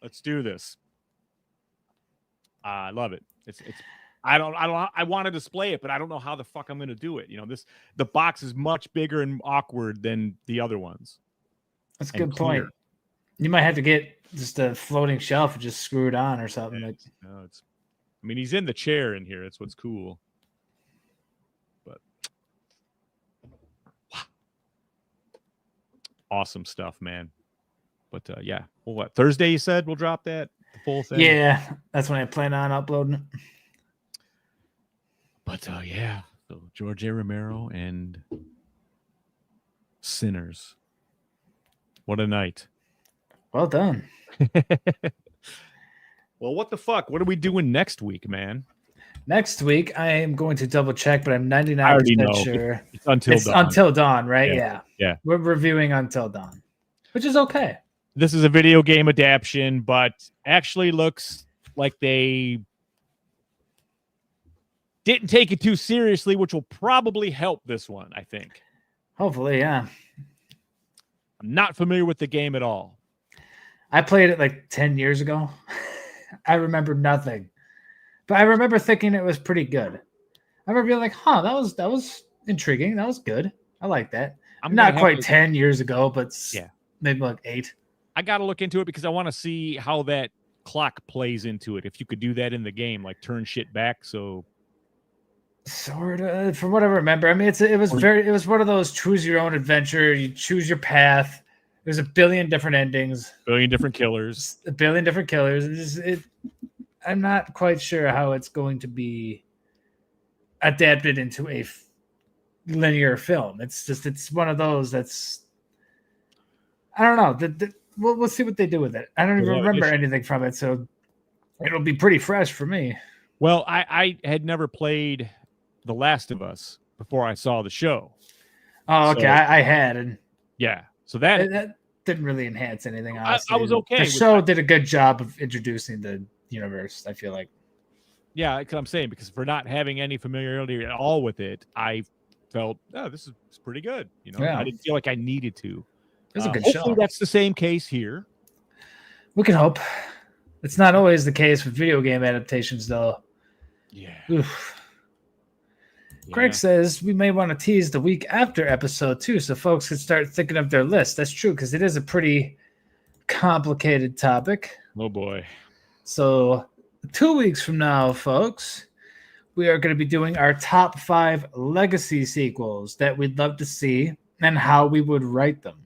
Let's do this. I love it. It's I want to display it, but I don't know how the fuck I'm going to do it. The box is much bigger and awkward than the other ones. That's a good point. You might have to get just a floating shelf and just screw it on or something. He's in the chair in here. That's what's cool. But awesome stuff, man. But well, what, Thursday you said we'll drop that, the full thing? Yeah, that's when I plan on uploading it. But so George A. Romero and Sinners. What a night. Well done. Well, what the fuck? What are we doing next week, man? Next week, I am going to double check, but I'm 99% sure. It's Until Dawn. Until Dawn, right? Yeah. We're reviewing Until Dawn, which is okay. This is a video game adaptation, but actually looks like they didn't take it too seriously, which will probably help this one, I think. Hopefully, yeah. I'm not familiar with the game at all. I played it like 10 years ago. I remember nothing. But I remember thinking it was pretty good. I remember being like, that was intriguing. That was good. I like that. I'm not quite 10 years ago, but maybe like 8. I got to look into it because I want to see how that clock plays into it. If you could do that in the game, like turn shit back. So sort of, from what I remember. I mean, it was one of those choose your own adventure. You choose your path. There's a billion different endings. A billion different killers. I'm not quite sure how it's going to be adapted into a linear film. It's one of those that's, I don't know. We'll see what they do with it. I don't even remember anything from it, so it'll be pretty fresh for me. Well, I had never played The Last of Us before I saw the show. Oh, okay. So, I had. And so that didn't really enhance anything, honestly. I was okay. The show did a good job of introducing the universe, I feel like. Yeah, because I'm saying, because for not having any familiarity at all with it, I felt, this is pretty good. I didn't feel like I needed to. It was a good hopefully show. That's the same case here. We can hope. It's not always the case with video game adaptations, though. Yeah. Oof. Greg says we may want to tease the week after episode 2 so folks can start thinking of their list. That's true, because it is a pretty complicated topic. Oh, boy. So 2 weeks from now, folks, we are going to be doing our top 5 legacy sequels that we'd love to see and how we would write them.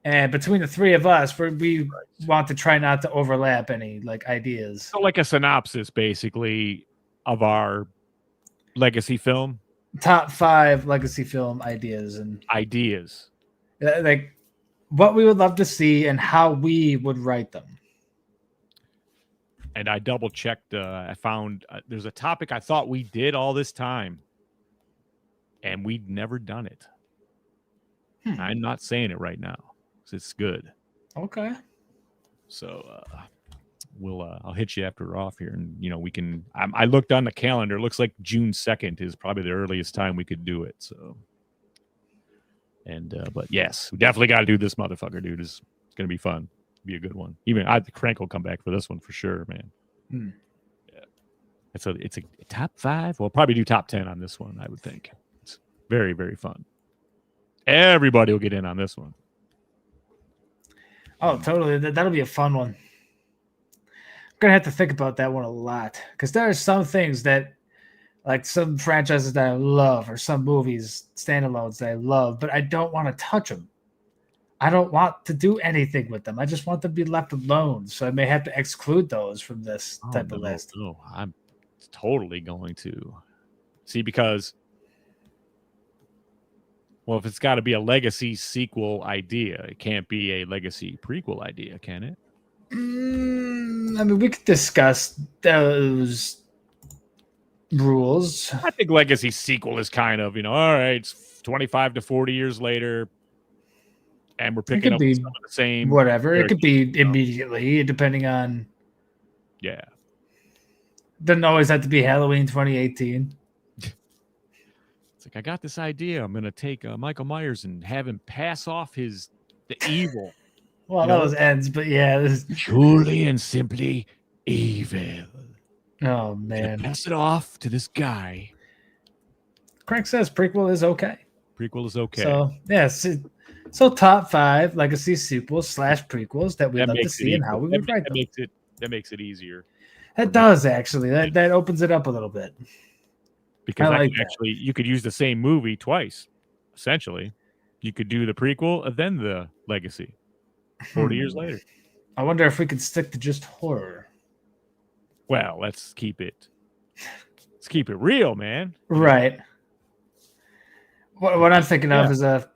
And between the 3 of us, we want to try not to overlap any ideas. So like a synopsis, basically, of our legacy film. Top 5 legacy film ideas and ideas. Like what we would love to see and how we would write them. And I double checked. I found there's a topic I thought we did all this time, and we'd never done it. I'm not saying it right now. It's good. Okay. So I'll hit you after we're off here, and we can. I looked on the calendar. It looks like June 2nd is probably the earliest time we could do it. So, but yes, we definitely got to do this motherfucker, dude. It's gonna be fun. Be a good one. Even Crank will come back for this one for sure, man. Yeah. It's a top 5. We'll probably do top 10 on this one. I would think it's very, very fun. Everybody will get in on this one. Oh, totally. That'll be a fun one. I'm going to have to think about that one a lot because there are some things that, like some franchises that I love or some movies, standalones that I love, but I don't want to touch them. I don't want to do anything with them. I just want them to be left alone. So I may have to exclude those from this type of list. No, I'm totally going to. See, because... Well, if it's got to be a legacy sequel idea, it can't be a legacy prequel idea, can it? I mean, we could discuss those rules. I think legacy sequel is kind of, all right, it's 25 to 40 years later, and we're picking up some of the same. Whatever. It could be immediately, depending on. Yeah. Doesn't always have to be Halloween 2018. I got this idea. I'm going to take Michael Myers and have him pass off the evil. Well, those ends, but yeah. Truly and simply evil. Oh Gonna man. pass it off to this guy. Crank says prequel is okay. Prequel is okay. So yes, so top 5 legacy sequels / prequels that we'd that love to makes it see and how equal. we would write them. That makes it easier. That does actually. That opens it up a little bit. Because I I like can that. actually, you could use the same movie twice, essentially. You could do the prequel and then the legacy 40 years later. I wonder if we could stick to just horror. Well, let's keep it real, man. Right. What I'm thinking of Yeah. is a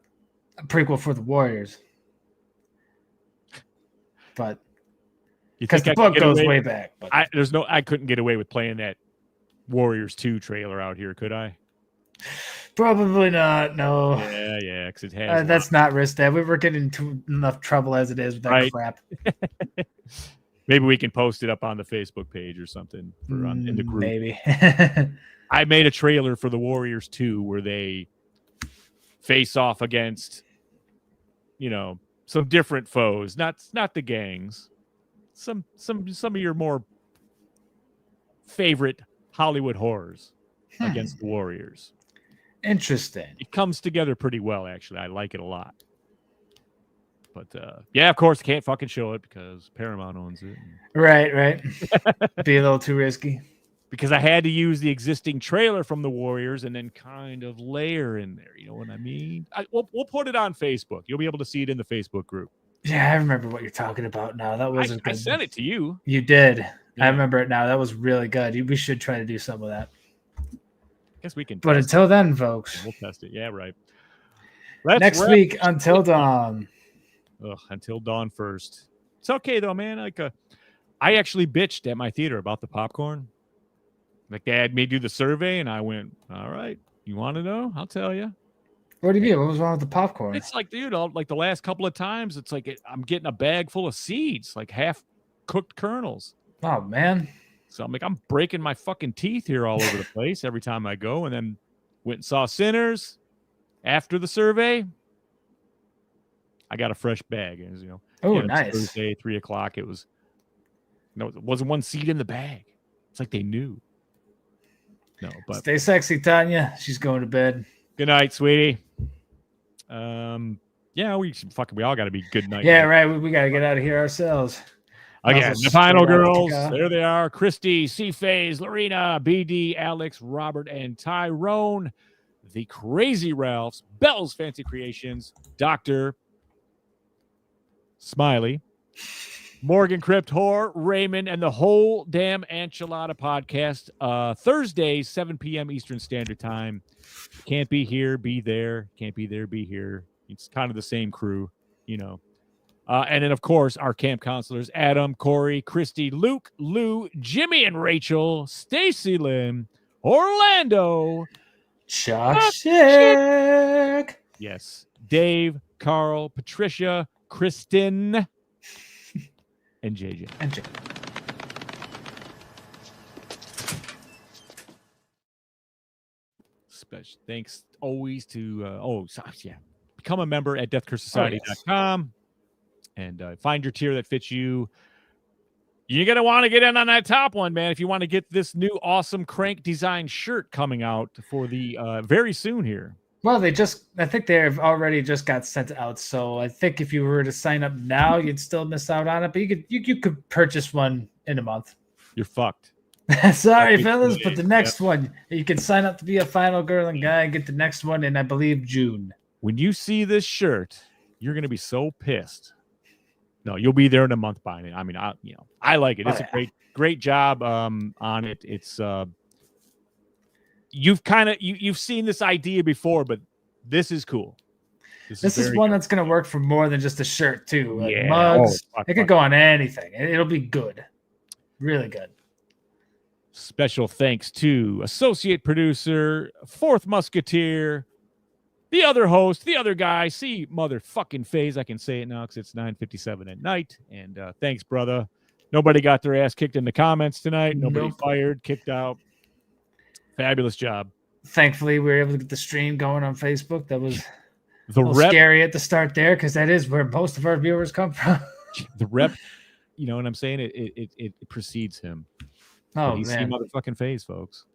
prequel for the Warriors. But You because think the I could book get goes away- way back. But I couldn't get away with playing that Warriors 2 trailer out here, could I? probably not. No. Yeah, because it has. That's not risk that. We were getting into enough trouble as it is with that Right. crap. Maybe we can post it up on the Facebook page or something in the group. Maybe. I made a trailer for the Warriors 2 where they face off against, some different foes, not the gangs. Some of your more favorite Hollywood horrors against the Warriors. Interesting. It comes together pretty well, actually. I like it a lot. But yeah, of course, can't fucking show it because Paramount owns it. Right. Be a little too risky. Because I had to use the existing trailer from the Warriors and then kind of layer in there. You know what I mean? We'll put it on Facebook. You'll be able to see it in the Facebook group. Yeah, I remember what you're talking about now. That was I sent it to you. You did. Yeah. I remember it now. That was really good. We should try to do some of that. Guess we can. But test until then, folks. We'll test it. Yeah, right. Next wrap week, this Until shit. Dawn. Ugh, Until Dawn first. It's okay though, man. I actually bitched at my theater about the popcorn. Like they had me do the survey, and I went, "All right, you want to know? I'll tell you." What do you mean? What was wrong with the popcorn? It's like, dude, like the last couple of times, it's like I'm getting a bag full of seeds, like half cooked kernels. Oh man. So I'm like, I'm breaking my fucking teeth here all over the place every time I go. And then went and saw Sinners after the survey. I got a fresh bag. It was, Oh, it was nice. Thursday, 3:00. It was, it wasn't one seed in the bag. It's like they knew. No, but Stay sexy, Tanya. She's going to bed. good night, sweetie. Yeah, we all got to be good night. Yeah, right. We got to get out of here ourselves. Again, Also the final straight out girls. to go. There they are. Christy, C-Phase, Lorena, BD, Alex, Robert, and Tyrone. The Crazy Ralphs, Bell's Fancy Creations, Dr. Smiley, Morgan Crypt Horror, Raymond, and the whole damn Enchilada podcast. Thursdays, 7 p.m. Eastern Standard Time. Can't be here, be there. Can't be there, be here. It's kind of the same crew, And then, of course, our camp counselors, Adam, Corey, Christy, Luke, Lou, Jimmy and Rachel, Stacy Lynn, Orlando, Chuck Schick. yes, Dave, Carl, Patricia, Kristen, and JJ. And Jay. Special thanks always to, become a member at deathcursesociety.com. And find your tier that fits you. You're going to want to get in on that top one, man, if you want to get this new awesome Crank design shirt coming out for the very soon here. Well, I think they've already just got sent out. So I think if you were to sign up now, you'd still miss out on it. But you could purchase one in a month. You're fucked. Sorry, That's fellas, it. but the next one, you can sign up to be a final girl and guy and get the next one in, I believe, June. When you see this shirt, you're going to be so pissed. No, you'll be there in a month buying it. I mean, I like it. It's a great job on it. It's you've seen this idea before, but this is cool. This is one that's going to work for more than just a shirt too. Like Yeah. mugs. Oh, It could go on anything. It'll be good. Really good. Special thanks to associate producer, fourth musketeer, the other host, the other guy, see motherfucking Phase. I can say it now because it's 9:57 at night. And thanks, brother. Nobody got their ass kicked in the comments tonight. Nobody Nope. fired, kicked out. Fabulous job. Thankfully, we were able to get the stream going on Facebook. That was The a little rep, scary at the start there because that is where most of our viewers come from. the rep you know what I'm saying? It precedes him. Oh, He's man. the motherfucking phase, folks.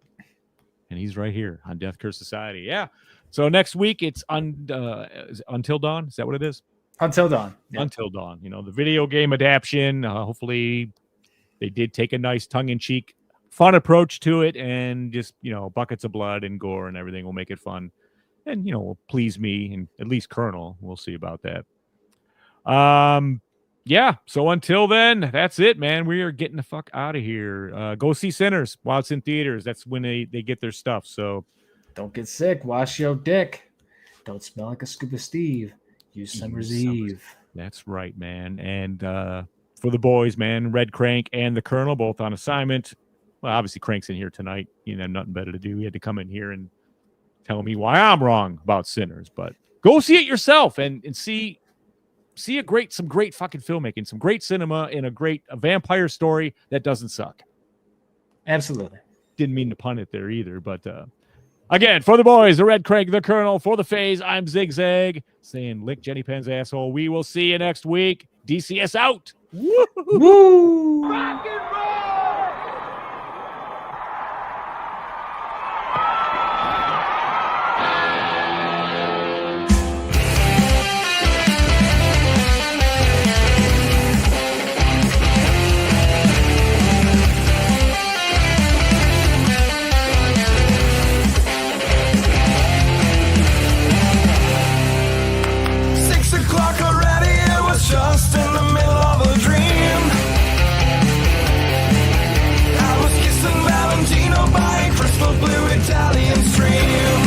And he's right here on Death Curse Society. Yeah. So next week it's Until Dawn. Is that what it is? Until Dawn. Yep. Until Dawn. You know, the video game adaptation. Hopefully they did take a nice tongue-in-cheek, fun approach to it, and just, you know, buckets of blood and gore and everything will make it fun. And, you know, will please me and at least Colonel. We'll see about that. Yeah. So until then, that's it, man. We are getting the fuck out of here. Go see Sinners while it's in theaters. That's when they get their stuff. So Don't get sick. Wash your dick. Don't smell like a Scuba Steve. Use Summer's Eve. that's right, man. And for the boys, man, Red Crank and the Colonel both on assignment. Well, obviously Crank's in here tonight. You know, nothing better to do. He had to come in here and tell me why I'm wrong about Sinners. But go see it yourself and see some great fucking filmmaking, some great cinema, and a vampire story that doesn't suck. Absolutely. Didn't mean to pun it there either, but again, for the boys, the Red Craig, the Colonel, for the Phase, I'm Zigzag, saying lick Jenny Penn's asshole. We will see you next week. DCS out. Woo! Rock and roll! Just in the middle of a dream, I was kissing Valentino by a crystal blue Italian stream.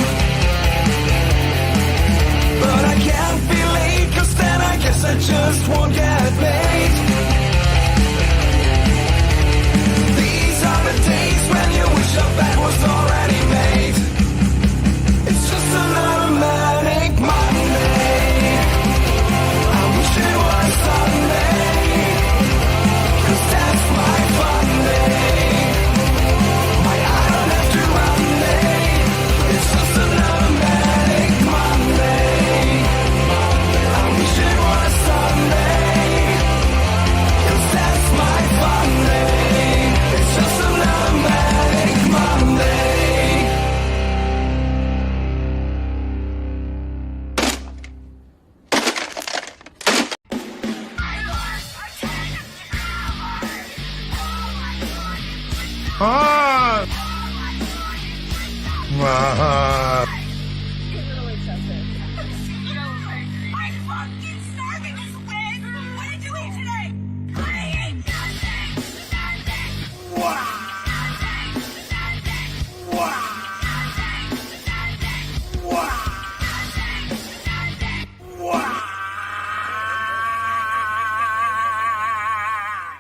But I can't be late, 'cause then I guess I just won't get paid. These are the days when you wish your bed was already made. It's just another manic Monday. It was Sunday, 'cause that's my fun day. I don't have to run day. It's just another manic Monday. I wish it was Sunday, 'cause that's my fun day. It's just another manic Monday. Ah!